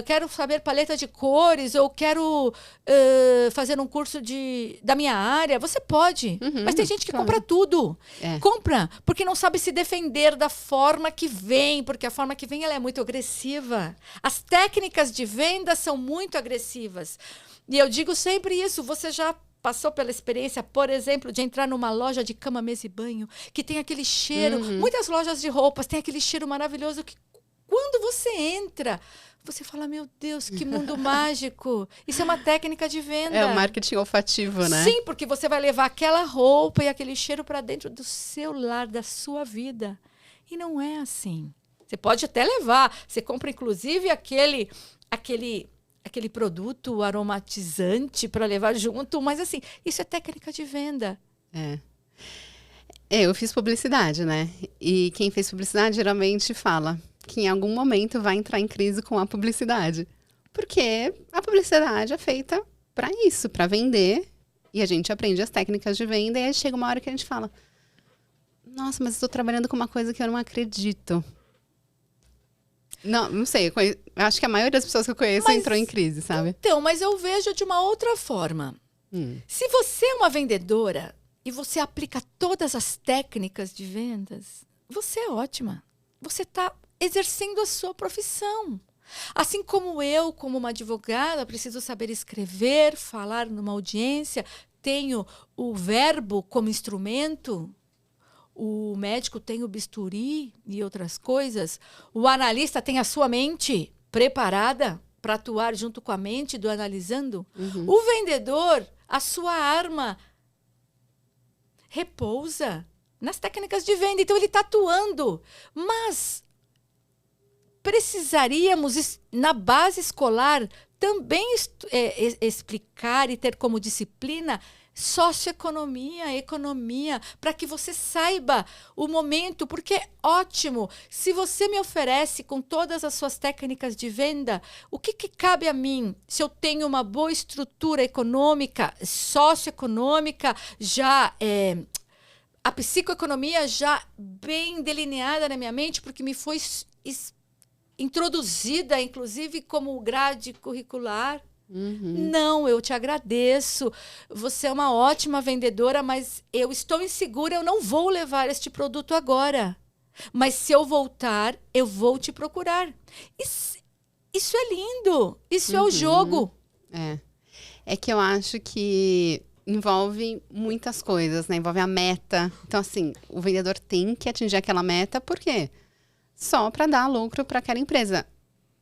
Quero saber paleta de cores, ou quero fazer um curso da minha área. Você pode. Mas tem gente que compra tudo. Compra, porque não sabe se defender da forma que vem, porque a forma que vem ela é muito agressiva. As técnicas de venda são muito agressivas. E eu digo sempre isso, você já passou pela experiência, por exemplo, de entrar numa loja de cama, mesa e banho, que tem aquele cheiro. Muitas lojas de roupas têm aquele cheiro maravilhoso que, quando você entra, Você fala, meu Deus, que mundo mágico. Isso é uma técnica de venda. É o marketing olfativo, né? Sim, porque você vai levar aquela roupa e aquele cheiro para dentro do seu lar, da sua vida. E não é assim. Você pode até levar. Você compra, inclusive, aquele produto aromatizante para levar junto. Mas, assim, isso é técnica de venda. Eu fiz publicidade, né? E quem fez publicidade geralmente fala que em algum momento vai entrar em crise com a publicidade. Porque a publicidade é feita para isso, para vender. E a gente aprende as técnicas de venda e aí chega uma hora que a gente fala: nossa, mas estou trabalhando com uma coisa que eu não acredito. Não sei. Eu acho que a maioria das pessoas que eu conheço entrou em crise, sabe? Então, mas eu vejo de uma outra forma. Se você é uma vendedora e você aplica todas as técnicas de vendas, você é ótima. Você está exercendo a sua profissão. Assim como eu, como uma advogada, preciso saber escrever, falar numa audiência, tenho o verbo como instrumento, o médico tem o bisturi e outras coisas, o analista tem a sua mente preparada para atuar junto com a mente do analisando. O vendedor, a sua arma repousa nas técnicas de venda. Então, ele está atuando. Mas precisaríamos, na base escolar, também explicar e ter como disciplina socioeconomia, economia, para que você saiba o momento, porque é ótimo. Se você me oferece com todas as suas técnicas de venda, o que cabe a mim? Se eu tenho uma boa estrutura econômica, socioeconômica, já a psicoeconomia já bem delineada na minha mente, porque me foi introduzida, inclusive, como grade curricular. Não, eu te agradeço. Você é uma ótima vendedora, mas eu estou insegura, eu não vou levar este produto agora. Mas se eu voltar, eu vou te procurar. Isso é lindo. Isso é o jogo. É que eu acho que envolve muitas coisas, né? Envolve a meta. Então, assim, o vendedor tem que atingir aquela meta, por quê? Só para dar lucro para aquela empresa.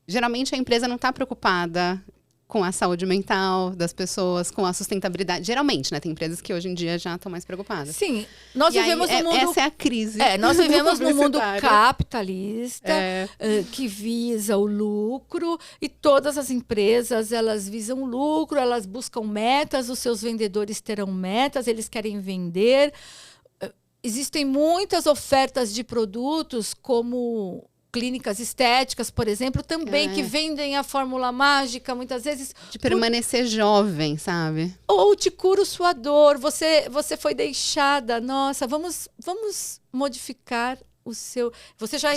Geralmente, a empresa não está preocupada com a saúde mental das pessoas, com a sustentabilidade. Geralmente, né? Tem empresas que hoje em dia já estão mais preocupadas. Sim, nós vivemos num mundo... Essa é a crise. Nós vivemos num mundo capitalista, que visa o lucro, e todas as empresas, elas visam lucro, elas buscam metas, os seus vendedores terão metas, eles querem vender. Existem muitas ofertas de produtos, como clínicas estéticas, por exemplo, também, que vendem a fórmula mágica, muitas vezes... De permanecer jovem, sabe? Ou te cura sua dor, você foi deixada, nossa, vamos modificar o seu... Você já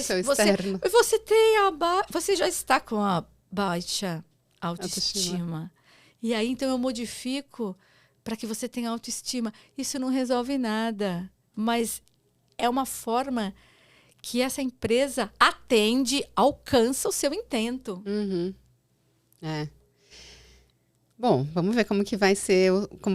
está com a baixa autoestima. E aí, então, eu modifico para que você tenha autoestima. Isso não resolve nada, mas é uma forma que essa empresa atende, alcança o seu intento. Bom, vamos ver como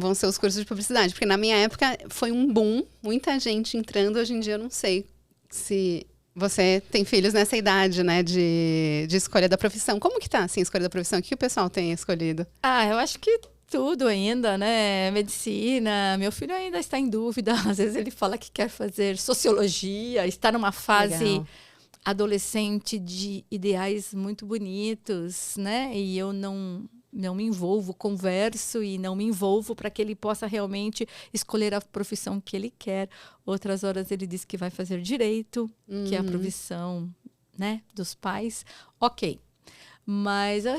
vão ser os cursos de publicidade, porque na minha época foi um boom, muita gente entrando. Hoje em dia eu não sei se você tem filhos nessa idade, né, de escolha da profissão. Como que tá, assim, a escolha da profissão? O que o pessoal tem escolhido? Eu acho que tudo ainda, né? Medicina. Meu filho ainda está em dúvida. Às vezes ele fala que quer fazer sociologia, está numa fase adolescente de ideais muito bonitos, né? E eu não me envolvo, converso e não me envolvo para que ele possa realmente escolher a profissão que ele quer. Outras horas ele diz que vai fazer direito, que é a profissão, né, dos pais. Ok. Mas eu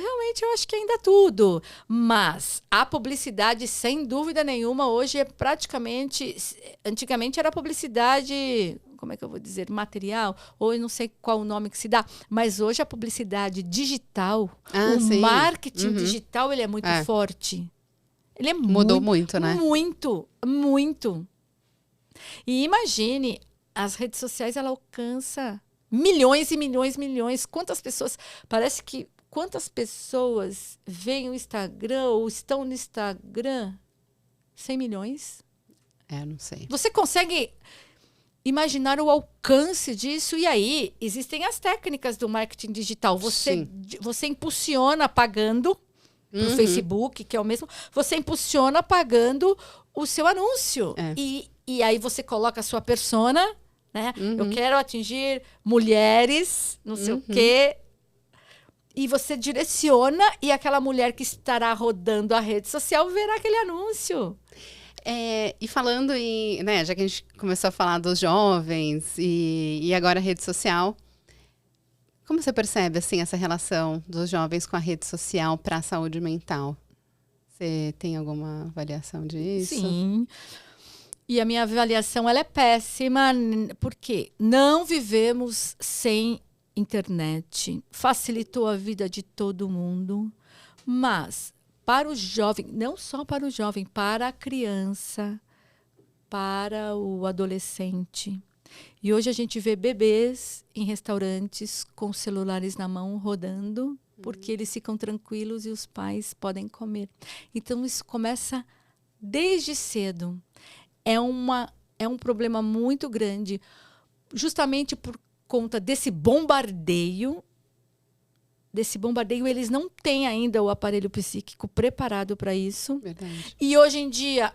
acho que ainda tudo. Mas a publicidade, sem dúvida nenhuma, hoje é praticamente... Antigamente era publicidade, como é que eu vou dizer, material, ou eu não sei qual o nome que se dá, mas hoje a publicidade digital, marketing digital, ele é muito forte. Ele mudou muito, né? Muito, muito. E imagine, as redes sociais, ela alcança milhões e milhões e milhões. Quantas pessoas veem o Instagram ou estão no Instagram? 100 milhões? Não sei. Você consegue imaginar o alcance disso. E aí, existem as técnicas do marketing digital. Você impulsiona pagando para o Facebook, que é o mesmo. Você impulsiona pagando o seu anúncio. E aí você coloca a sua persona, né? Eu quero atingir mulheres, não sei o quê. E você direciona e aquela mulher que estará rodando a rede social verá aquele anúncio. E falando em, né, já que a gente começou a falar dos jovens e agora a rede social, como você percebe assim essa relação dos jovens com a rede social para a saúde mental? Você tem alguma avaliação disso? Sim. E a minha avaliação ela é péssima, porque não vivemos sem internet. Facilitou a vida de todo mundo, mas para o jovem, não só para o jovem, para a criança, para o adolescente. E hoje a gente vê bebês em restaurantes com celulares na mão rodando, porque eles ficam tranquilos e os pais podem comer. Então isso começa desde cedo. É um problema muito grande, justamente por conta desse bombardeio. Eles não têm ainda o aparelho psíquico preparado para isso. Verdade. E hoje em dia,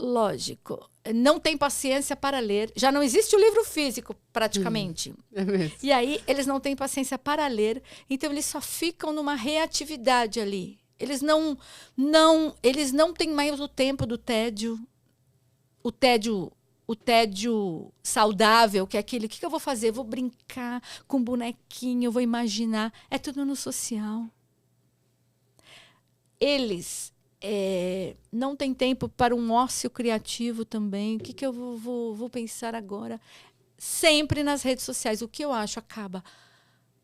lógico, não tem paciência para ler. Já não existe o livro físico, praticamente. É mesmo. E aí, eles não têm paciência para ler. Então, eles só ficam numa reatividade ali. Eles não têm mais o tempo do tédio. O tédio saudável, que é aquele, o que eu vou fazer? Vou brincar com bonequinho, vou imaginar. É tudo no social. Eles não têm tempo para um ócio criativo também. O que eu vou pensar agora? Sempre nas redes sociais. O que eu acho acaba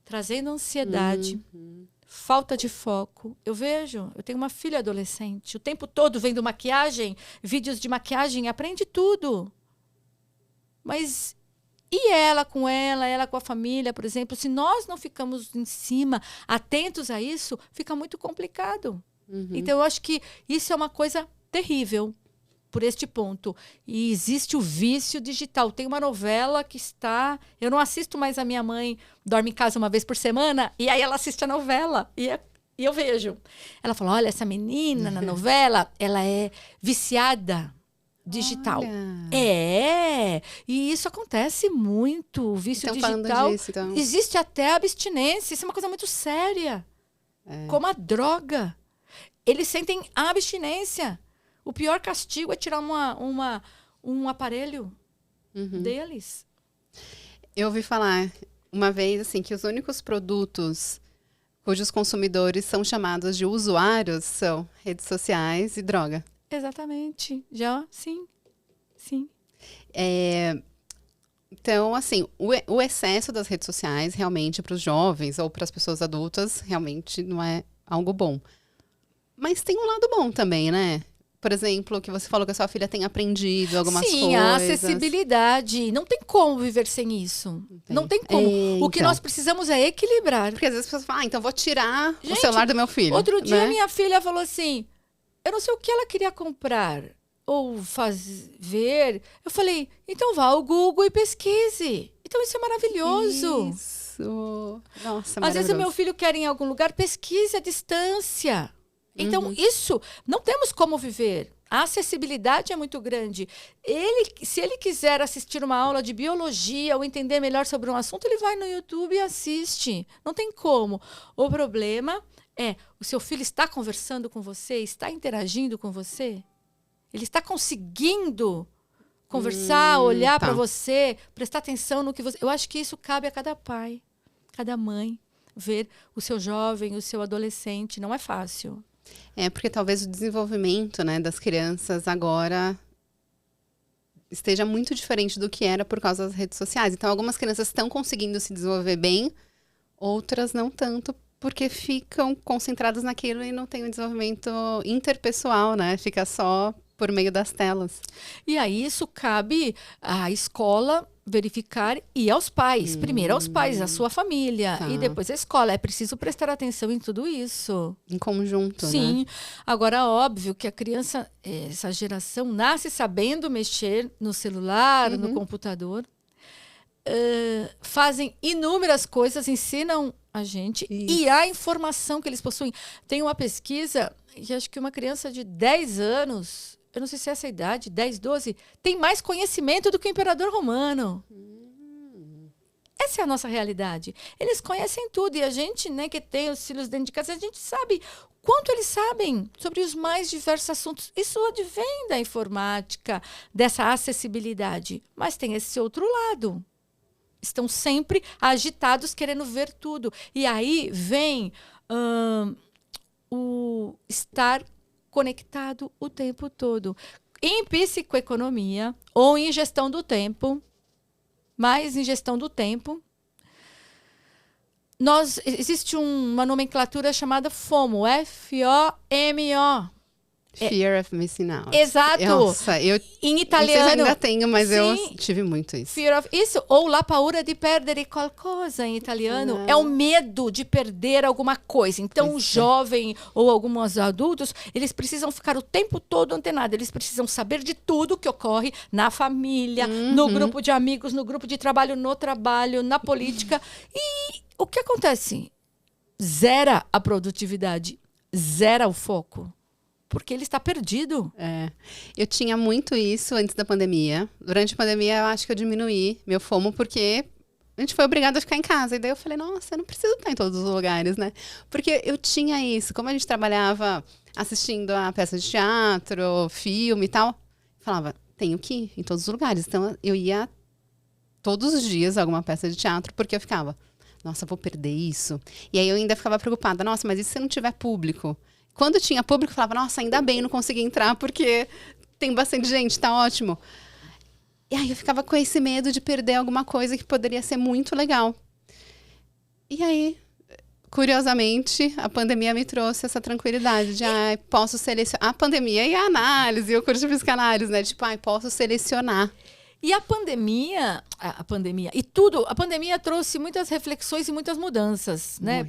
trazendo ansiedade, falta de foco. Eu tenho uma filha adolescente, o tempo todo vendo maquiagem, vídeos de maquiagem, aprende tudo. Mas e ela com a família, por exemplo, se nós não ficamos em cima, atentos a isso, fica muito complicado. Então, eu acho que isso é uma coisa terrível por este ponto. E existe o vício digital. Tem uma novela que está... Eu não assisto mais a minha mãe, dorme em casa uma vez por semana, e aí ela assiste a novela. E eu vejo. Ela fala, olha, essa menina na novela, ela é viciada digital. Olha. E isso acontece muito. O vício digital. Disso, então. Existe até abstinência. Isso é uma coisa muito séria. Como a droga. Eles sentem abstinência. O pior castigo é tirar um aparelho deles. Eu ouvi falar uma vez assim, que os únicos produtos cujos consumidores são chamados de usuários são redes sociais e droga. Exatamente. Sim. Então, assim, o excesso das redes sociais realmente para os jovens ou para as pessoas adultas realmente não é algo bom. Mas tem um lado bom também, né? Por exemplo, que você falou que a sua filha tem aprendido algumas coisas. Sim, a acessibilidade. Não tem como viver sem isso. Não tem como. O que nós precisamos é equilibrar. Porque às vezes as pessoas falam, então vou tirar o celular do meu filho. Outro dia, né? minha filha falou assim, eu não sei o que ela queria comprar ou ver. Eu falei, então vá ao Google e pesquise. Então isso é maravilhoso. Isso. Nossa, Às vezes o meu filho quer ir em algum lugar, pesquise à distância. Então, isso, não temos como viver. A acessibilidade é muito grande. Se ele quiser assistir uma aula de biologia ou entender melhor sobre um assunto, ele vai no YouTube e assiste. Não tem como. O problema é, o seu filho está conversando com você, está interagindo com você? Ele está conseguindo conversar, olhar para você, prestar atenção no que você... Eu acho que isso cabe a cada pai, cada mãe, ver o seu jovem, o seu adolescente. Não é fácil. Porque talvez o desenvolvimento, né, das crianças agora esteja muito diferente do que era por causa das redes sociais. Então, algumas crianças estão conseguindo se desenvolver bem, outras não tanto, porque ficam concentradas naquilo e não tem um desenvolvimento interpessoal, né? Fica só por meio das telas. E aí isso cabe à escola verificar e aos pais. Primeiro aos pais, a sua família. Tá. E depois a escola. É preciso prestar atenção em tudo isso. Em conjunto, Sim. né? Agora, óbvio que a criança, essa geração, nasce sabendo mexer no celular, no computador. Fazem inúmeras coisas, ensinam a gente. Isso. E a informação que eles possuem. Tem uma pesquisa que acho que uma criança de 10 anos, eu não sei se é essa idade, 10, 12, tem mais conhecimento do que o imperador romano. Essa é a nossa realidade. Eles conhecem tudo. E a gente, né, que tem os filhos dentro de casa, a gente sabe quanto eles sabem sobre os mais diversos assuntos. Isso advém da informática, dessa acessibilidade. Mas tem esse outro lado. Estão sempre agitados, querendo ver tudo. E aí vem o estar conectado o tempo todo. Em psicoeconomia ou em gestão do tempo, mais em gestão do tempo, existe uma nomenclatura chamada FOMO, F-O-M-O. Fear of missing out. Exato. Nossa, eu Em italiano. Não sei se eu ainda tenho, mas eu Sim. tive muito isso. Fear of, isso, ou la paura di perdere qualcosa em italiano, é o medo de perder alguma coisa. Então, o jovem ou alguns adultos, eles precisam ficar o tempo todo antenados, eles precisam saber de tudo que ocorre na família, no grupo de amigos, no grupo de trabalho, no trabalho, na política. E o que acontece? Zera a produtividade, zera o foco. Porque ele está perdido. Eu tinha muito isso antes da pandemia. Durante a pandemia, eu acho que eu diminuí meu FOMO, porque a gente foi obrigado a ficar em casa. E daí eu falei, nossa, eu não preciso estar em todos os lugares, né? Porque eu tinha isso. Como a gente trabalhava assistindo a peça de teatro, filme e tal, falava, tenho que ir em todos os lugares. Então, eu ia todos os dias a alguma peça de teatro, porque eu ficava, nossa, vou perder isso. E aí eu ainda ficava preocupada, nossa, mas e se não tiver público? Quando tinha público, eu falava, nossa, ainda bem, não consegui entrar, porque tem bastante gente, tá ótimo. E aí eu ficava com esse medo de perder alguma coisa que poderia ser muito legal. E aí, curiosamente, a pandemia me trouxe essa tranquilidade de, posso selecionar. A pandemia e a análise, o curso de psicanálise, né? Tipo, posso selecionar. E a pandemia trouxe muitas reflexões e muitas mudanças, né?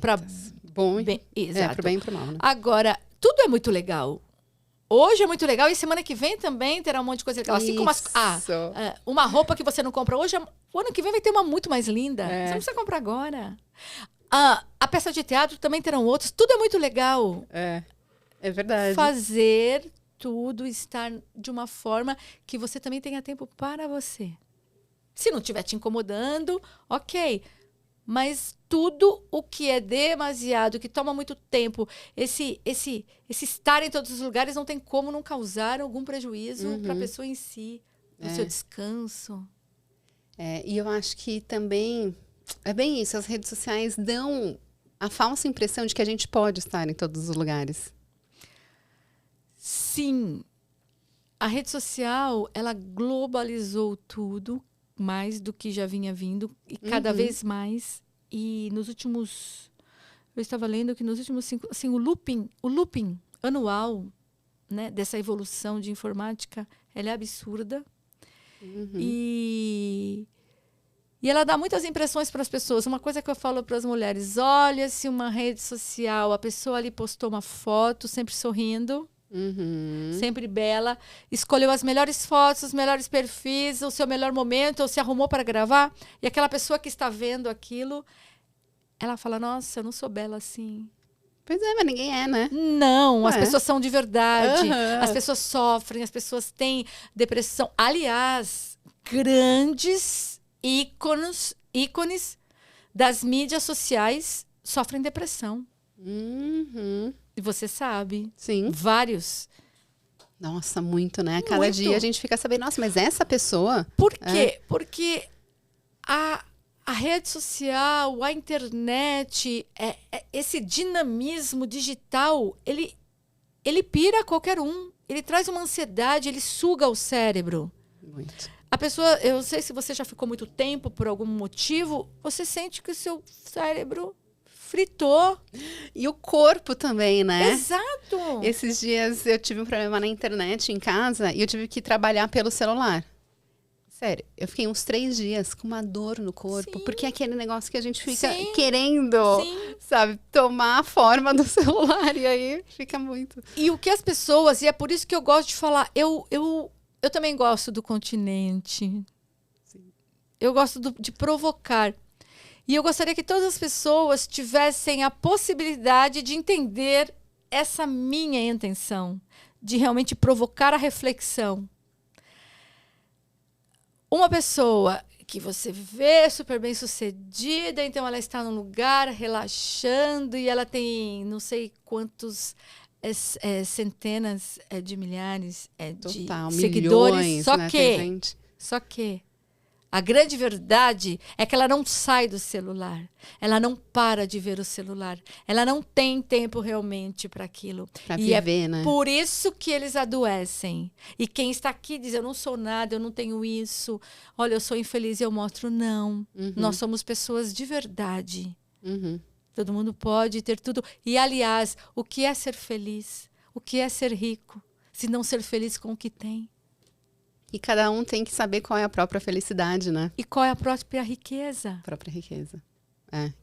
Bom, exato. pro bem e pro mal, né? Agora, tudo é muito legal. Hoje é muito legal e semana que vem também terá um monte de coisa legal. Assim como uma roupa que você não compra hoje, o ano que vem vai ter uma muito mais linda. Você não precisa comprar agora. A peça de teatro também terão outros. Tudo é muito legal. É verdade. Fazer tudo estar de uma forma que você também tenha tempo para você. Se não estiver te incomodando, ok. Mas tudo o que é demasiado, que toma muito tempo, esse estar em todos os lugares não tem como não causar algum prejuízo para a pessoa em si, no seu descanso. E eu acho que também é bem isso, as redes sociais dão a falsa impressão de que a gente pode estar em todos os lugares. Sim. A rede social, ela globalizou tudo, mais do que já vinha vindo, e cada vez mais. E nos últimos... Eu estava lendo que nos últimos 5... Assim, o looping anual, né, dessa evolução de informática, ela é absurda. E ela dá muitas impressões para as pessoas. Uma coisa que eu falo para as mulheres, olha se uma rede social, a pessoa ali postou uma foto, sempre sorrindo, sempre bela, escolheu as melhores fotos, os melhores perfis, o seu melhor momento, ou se arrumou para gravar, e aquela pessoa que está vendo aquilo, ela fala, nossa, eu não sou bela assim. Pois é, mas ninguém é, né? Não, as pessoas são de verdade, as pessoas sofrem, as pessoas têm depressão. Aliás, grandes ícones das mídias sociais sofrem depressão. E você sabe. Sim. Vários. Nossa, muito, né? Cada dia a gente fica sabendo, nossa, mas essa pessoa... Por quê? Porque a rede social, a internet, esse dinamismo digital, ele pira qualquer um. Ele traz uma ansiedade, ele suga o cérebro. Muito. A pessoa, eu não sei se você já ficou muito tempo por algum motivo, você sente que o seu cérebro fritou. E o corpo também, né? Exato. Esses dias eu tive um problema na internet em casa e eu tive que trabalhar pelo celular. Sério, eu fiquei uns 3 dias com uma dor no corpo, Sim. porque é aquele negócio que a gente fica Sim. querendo, Sim. sabe, tomar a forma do celular, e aí fica muito. E o que as pessoas, e é por isso que eu gosto de falar, eu também gosto do continente. Eu gosto de provocar. E eu gostaria que todas as pessoas tivessem a possibilidade de entender essa minha intenção, de realmente provocar a reflexão. Uma pessoa que você vê super bem sucedida, então ela está num lugar relaxando e ela tem não sei quantos centenas de milhares de Total, seguidores. milhões, Só né? Tem gente. que a grande verdade é que ela não sai do celular. Ela não para de ver o celular. Ela não tem tempo realmente para aquilo. Pra E viver, é né? por isso que eles adoecem. E quem está aqui diz, eu não sou nada, eu não tenho isso. Olha, eu sou infeliz e eu mostro, não. Nós somos pessoas de verdade. Uhum. Todo mundo pode ter tudo. E, aliás, o que é ser feliz? O que é ser rico? Se não ser feliz com o que tem? E cada um tem que saber qual é a própria felicidade, né? E qual é a própria riqueza? A própria riqueza.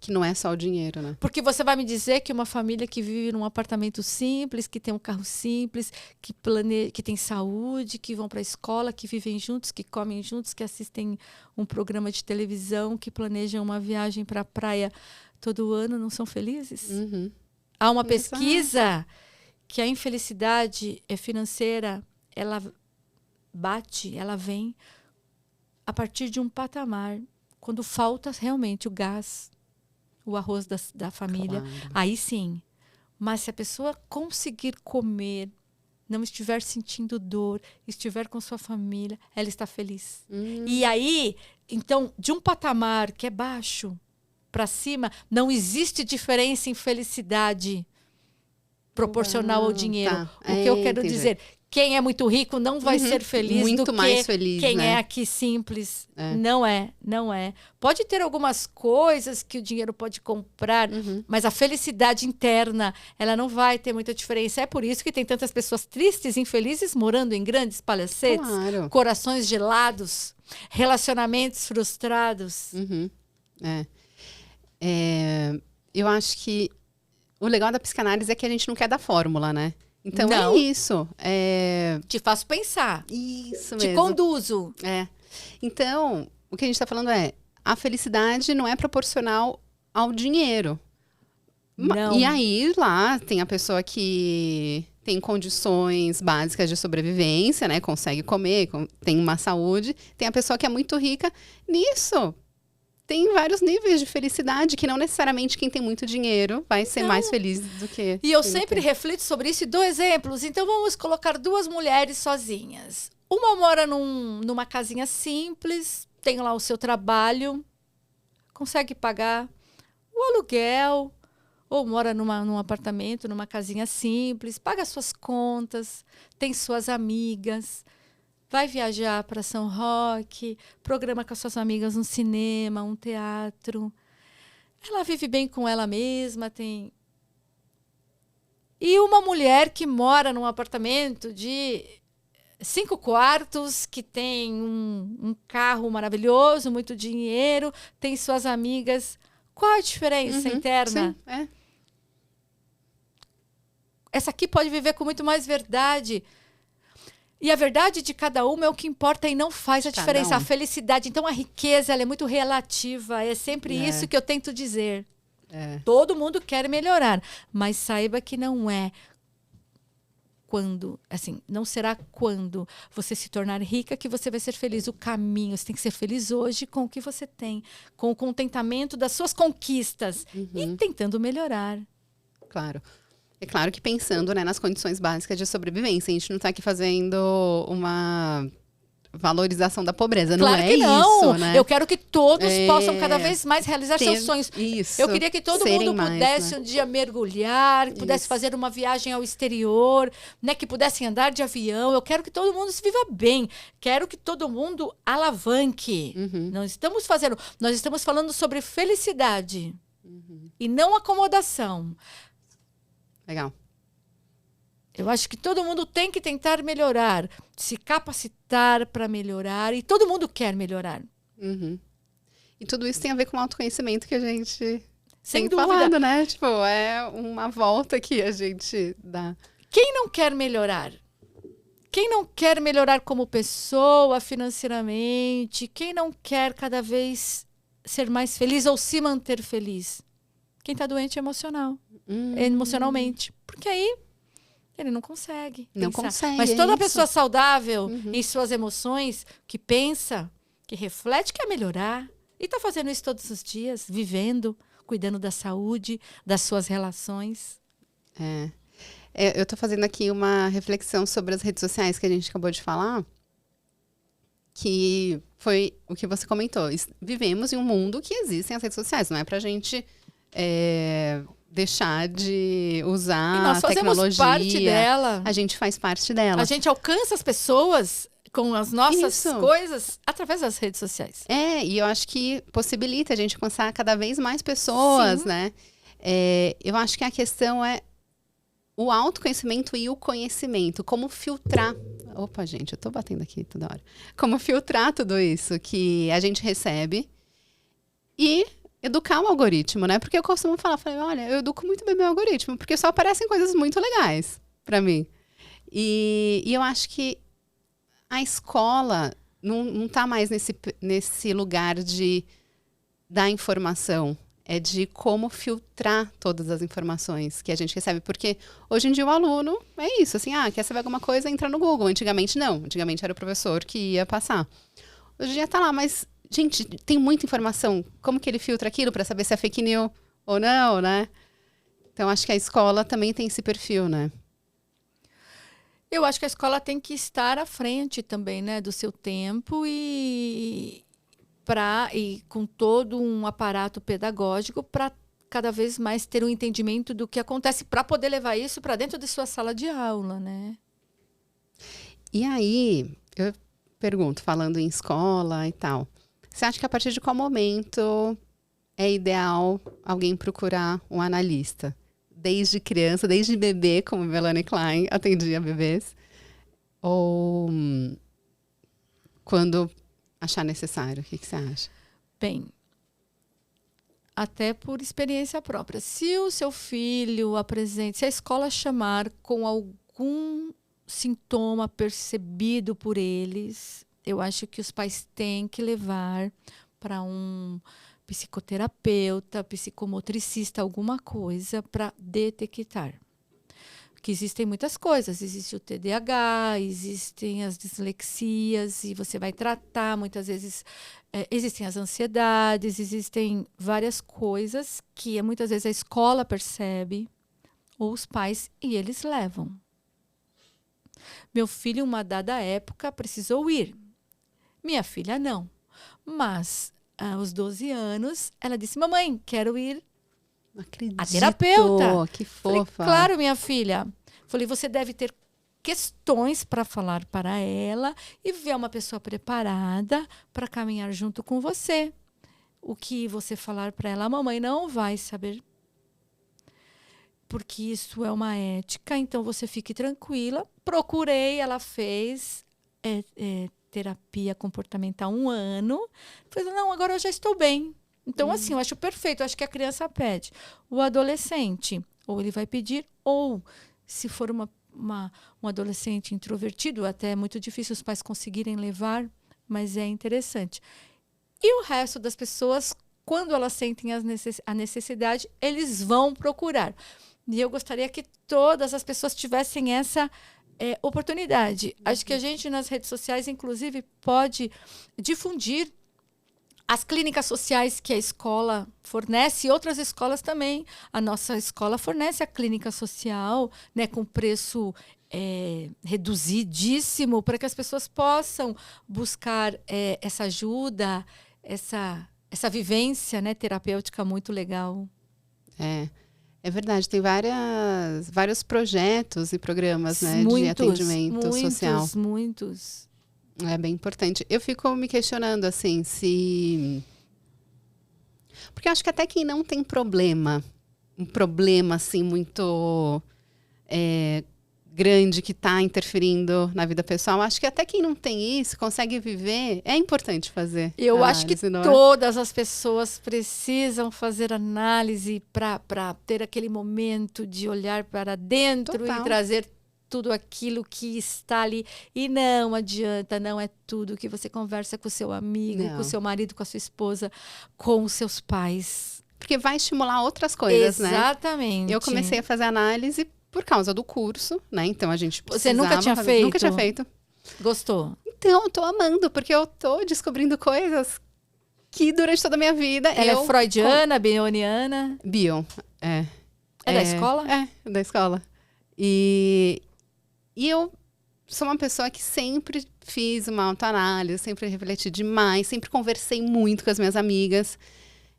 Que não é só o dinheiro, né? Porque você vai me dizer que uma família que vive num apartamento simples, que tem um carro simples, que tem saúde, que vão para a escola, que vivem juntos, que comem juntos, que assistem um programa de televisão, que planejam uma viagem para a praia todo ano, não são felizes? Uhum. Há uma pesquisa que a infelicidade financeira, ela vem a partir de um patamar, quando falta realmente o gás, o arroz da família, Claro. aí sim. Mas se a pessoa conseguir comer, não estiver sentindo dor, estiver com sua família, ela está feliz. E aí, então, de um patamar que é baixo para cima, não existe diferença em felicidade proporcional ao dinheiro. Tá. O que eu quero Entendi. dizer, quem é muito rico não vai ser feliz Muito do mais que feliz, quem né? é aqui simples. É. Não é. Pode ter algumas coisas que o dinheiro pode comprar, mas a felicidade interna, ela não vai ter muita diferença. É por isso que tem tantas pessoas tristes, infelizes, morando em grandes palacetes, Claro. corações gelados, relacionamentos frustrados. Uhum. Eu acho que o legal da psicanálise é que a gente não quer dar fórmula, né? Então Não. é isso. Te faço pensar, Isso te mesmo. conduzo. Então, o que a gente está falando é, a felicidade não é proporcional ao dinheiro. Não. E aí, lá, tem a pessoa que tem condições básicas de sobrevivência, né? Consegue comer, tem uma saúde. Tem a pessoa que é muito rica. Nisso, tem vários níveis de felicidade, que não necessariamente quem tem muito dinheiro vai ser mais feliz do que... E eu quem não sempre tem. reflito sobre isso e dou exemplos. Então vamos colocar 2 mulheres sozinhas. Uma mora numa casinha simples, tem lá o seu trabalho, consegue pagar o aluguel, ou mora num apartamento, numa casinha simples, paga suas contas, tem suas amigas, vai viajar para São Roque, programa com as suas amigas um cinema, um teatro. Ela vive bem com ela mesma, tem... E uma mulher que mora num apartamento de 5 quartos, que tem um carro maravilhoso, muito dinheiro, tem suas amigas. Qual a diferença interna? Sim, Essa aqui pode viver com muito mais verdade. E a verdade de cada uma é o que importa e não faz a De cada diferença. um. A felicidade. Então, a riqueza ela é muito relativa. É sempre isso que eu tento dizer. Todo mundo quer melhorar. Mas saiba que não é quando, assim, não será quando você se tornar rica que você vai ser feliz. O caminho, você tem que ser feliz hoje com o que você tem. Com o contentamento das suas conquistas. E tentando melhorar. claro. É claro que pensando, né, nas condições básicas de sobrevivência. A gente não está aqui fazendo uma valorização da pobreza. Claro não é que não. isso, né? Eu quero que todos possam cada vez mais realizar seus sonhos. Isso. Eu queria que todo Serem mundo mais, pudesse né? um dia mergulhar, que pudesse Isso. fazer uma viagem ao exterior, né, que pudessem andar de avião. Eu quero que todo mundo se viva bem. Quero que todo mundo alavanque. Nós estamos falando sobre felicidade e não acomodação. Legal. Eu acho que todo mundo tem que tentar melhorar, se capacitar para melhorar, e todo mundo quer melhorar. Uhum. E tudo isso tem a ver com o autoconhecimento que a gente Sem tem dúvida. falado, né? Tipo, é uma volta que a gente dá. Quem não quer melhorar? Quem não quer melhorar como pessoa, financeiramente? Quem não quer cada vez ser mais feliz ou se manter feliz? Quem está doente emocionalmente. Porque aí ele não consegue. Não pensar. consegue, Mas é toda isso. pessoa saudável em suas emoções, que pensa, que reflete, quer melhorar. E está fazendo isso todos os dias, vivendo, cuidando da saúde, das suas relações. Eu tô fazendo aqui uma reflexão sobre as redes sociais que a gente acabou de falar, que foi o que você comentou. Vivemos em um mundo que existem as redes sociais, não é pra gente deixar de usar E nós a fazemos tecnologia. parte dela. A gente faz parte dela. A gente alcança as pessoas com as nossas Isso. coisas através das redes sociais. E eu acho que possibilita a gente alcançar cada vez mais pessoas, Sim. né? Eu acho que a questão é o autoconhecimento e o conhecimento. Como filtrar. Opa, gente, eu tô batendo aqui toda hora. Como filtrar tudo isso que a gente recebe e educar o algoritmo, né? Porque eu costumo falar, olha, eu educo muito bem meu algoritmo, porque só aparecem coisas muito legais pra mim. E eu acho que a escola não tá mais nesse lugar de dar informação. É de como filtrar todas as informações que a gente recebe. Porque hoje em dia o aluno é isso, assim, quer saber alguma coisa, entra no Google. Antigamente não. Antigamente era o professor que ia passar. Hoje em dia tá lá, mas, gente, tem muita informação. Como que ele filtra aquilo para saber se é fake news ou não, né? Então, acho que a escola também tem esse perfil, né? Eu acho que a escola tem que estar à frente também, né, do seu tempo e com todo um aparato pedagógico para cada vez mais ter um entendimento do que acontece para poder levar isso para dentro de sua sala de aula, né? E aí, eu pergunto, falando em escola e tal, você acha que a partir de qual momento é ideal alguém procurar um analista? Desde criança, desde bebê, como Melanie Klein atendia bebês? Ou quando achar necessário? O que você acha? Bem, até por experiência própria. Se o seu filho se a escola chamar com algum sintoma percebido por eles, eu acho que os pais têm que levar para um psicoterapeuta, psicomotricista, alguma coisa para detectar. Que existem muitas coisas, existe o TDAH, existem as dislexias e você vai tratar, muitas vezes existem as ansiedades, existem várias coisas que muitas vezes a escola percebe ou os pais e eles levam. Meu filho, uma dada época, precisou ir. Minha filha não, mas aos 12 anos ela disse, mamãe, quero ir Acredito. a terapeuta. Que fofa. Falei, claro, minha filha. Falei, você deve ter questões para falar para ela e ver uma pessoa preparada para caminhar junto com você. O que você falar para ela, a mamãe não vai saber. Porque isso é uma ética, então você fique tranquila. Procurei, ela fez terapia comportamental 1 ano. Falei, não, agora eu já estou bem. Então, assim, eu acho perfeito. Eu acho que a criança pede. O adolescente, ou ele vai pedir, ou se for um adolescente introvertido, até é muito difícil os pais conseguirem levar, mas é interessante. E o resto das pessoas, quando elas sentem a necessidade, eles vão procurar. E eu gostaria que todas as pessoas tivessem essa oportunidade. Acho que a gente, nas redes sociais, inclusive, pode difundir as clínicas sociais que a escola fornece e outras escolas também. A nossa escola fornece a clínica social, né, com preço reduzidíssimo para que as pessoas possam buscar essa ajuda, essa vivência, né, terapêutica muito legal. É verdade, tem vários projetos e programas, né, de atendimento social. Muitos. É bem importante. Eu fico me questionando, assim, se... Porque eu acho que até quem não tem um problema, assim, muito grande que está interferindo na vida pessoal. Acho que até quem não tem isso, consegue viver, é importante fazer. Eu acho que análise, não é? todas as pessoas precisam fazer análise para ter aquele momento de olhar para dentro Total. e trazer tudo aquilo que está ali. E não adianta, não é tudo que você conversa com o seu amigo, Não. com o seu marido, com a sua esposa, com os seus pais. Porque vai estimular outras coisas, né? Exatamente. Eu comecei a fazer análise por causa do curso, né? Então a gente Você precisava nunca tinha fazer. feito? Nunca tinha feito. Gostou? Então, eu tô amando, porque eu tô descobrindo coisas que durante toda a minha vida Ela eu... é freudiana, bioniana? Bio, é. É da escola? É, da escola. E eu sou uma pessoa que sempre fiz uma autoanálise, sempre refleti demais, sempre conversei muito com as minhas amigas.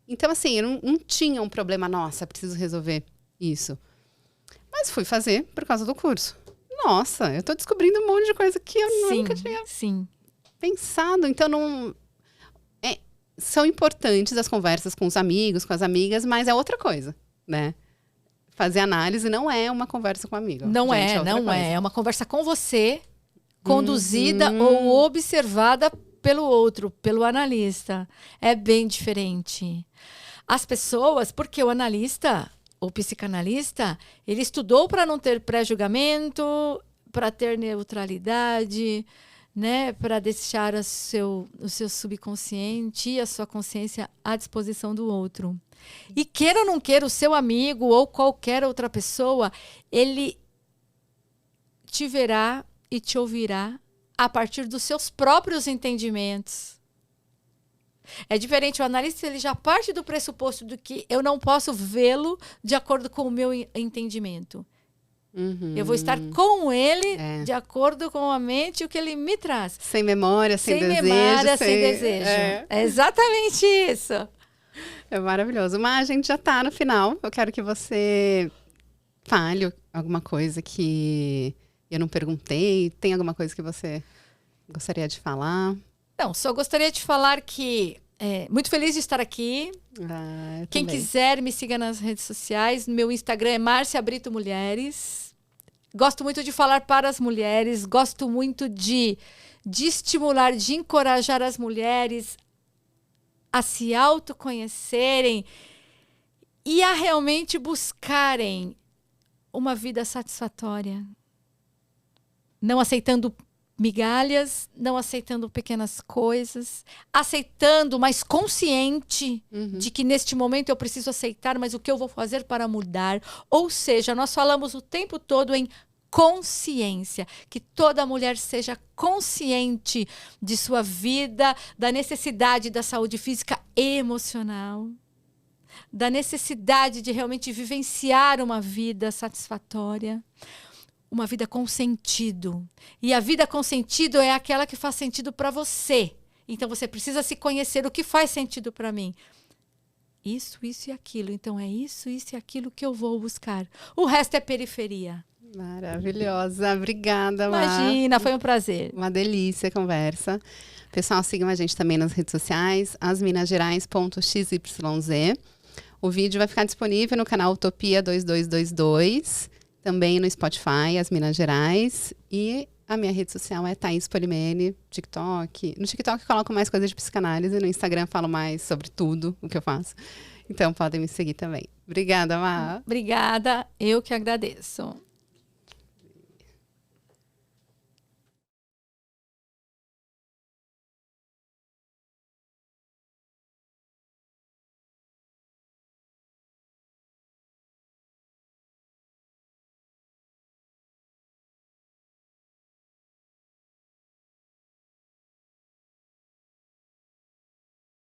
Então, assim, eu não tinha um problema, nossa, preciso resolver isso. Mas fui fazer por causa do curso. Nossa, eu tô descobrindo um monte de coisa que eu nunca tinha Sim. pensado. Então, não... são importantes as conversas com os amigos, com as amigas, mas é outra coisa, né? Fazer análise não é uma conversa com um amigo. Não Gente, é, outra não coisa. é. É uma conversa com você, conduzida ou observada pelo outro, pelo analista. É bem diferente. As pessoas, porque o analista, o psicanalista, ele estudou para não ter pré-julgamento, para ter neutralidade, né? Para deixar o seu subconsciente e a sua consciência à disposição do outro. E queira ou não queira, o seu amigo ou qualquer outra pessoa, ele te verá e te ouvirá a partir dos seus próprios entendimentos. É diferente, o analista ele já parte do pressuposto de que eu não posso vê-lo de acordo com o meu entendimento. Eu vou estar com ele de acordo com a mente e o que ele me traz. Sem memória, sem desejo. Memória, sem desejo. É exatamente isso. É maravilhoso. Mas a gente já tá no final. Eu quero que você fale alguma coisa que eu não perguntei. Tem alguma coisa que você gostaria de falar? Não, só gostaria de falar que muito feliz de estar aqui. Quem quiser, me siga nas redes sociais. Meu Instagram é Márcia Brito Mulheres. Gosto muito de falar para as mulheres. Gosto muito de estimular, de encorajar as mulheres a se autoconhecerem e a realmente buscarem uma vida satisfatória. Não aceitando migalhas, não aceitando pequenas coisas, aceitando, mas consciente de que neste momento eu preciso aceitar, mas o que eu vou fazer para mudar? Ou seja, nós falamos o tempo todo em consciência, que toda mulher seja consciente de sua vida, da necessidade da saúde física e emocional, da necessidade de realmente vivenciar uma vida satisfatória, uma vida com sentido. E a vida com sentido é aquela que faz sentido para você. Então você precisa se conhecer o que faz sentido para mim. Isso e aquilo. Então é isso e aquilo que eu vou buscar. O resto é periferia. Maravilhosa. Obrigada, Má. Imagina, foi um prazer. Uma delícia a conversa. Pessoal, sigam a gente também nas redes sociais, asminasgerais.xyz. O vídeo vai ficar disponível no canal Utopia 2222, também no Spotify, As Minas Gerais. E a minha rede social é Thaís Polimene, TikTok. No TikTok eu coloco mais coisas de psicanálise, no Instagram falo mais sobre tudo o que eu faço. Então podem me seguir também. Obrigada, Má. Obrigada, eu que agradeço.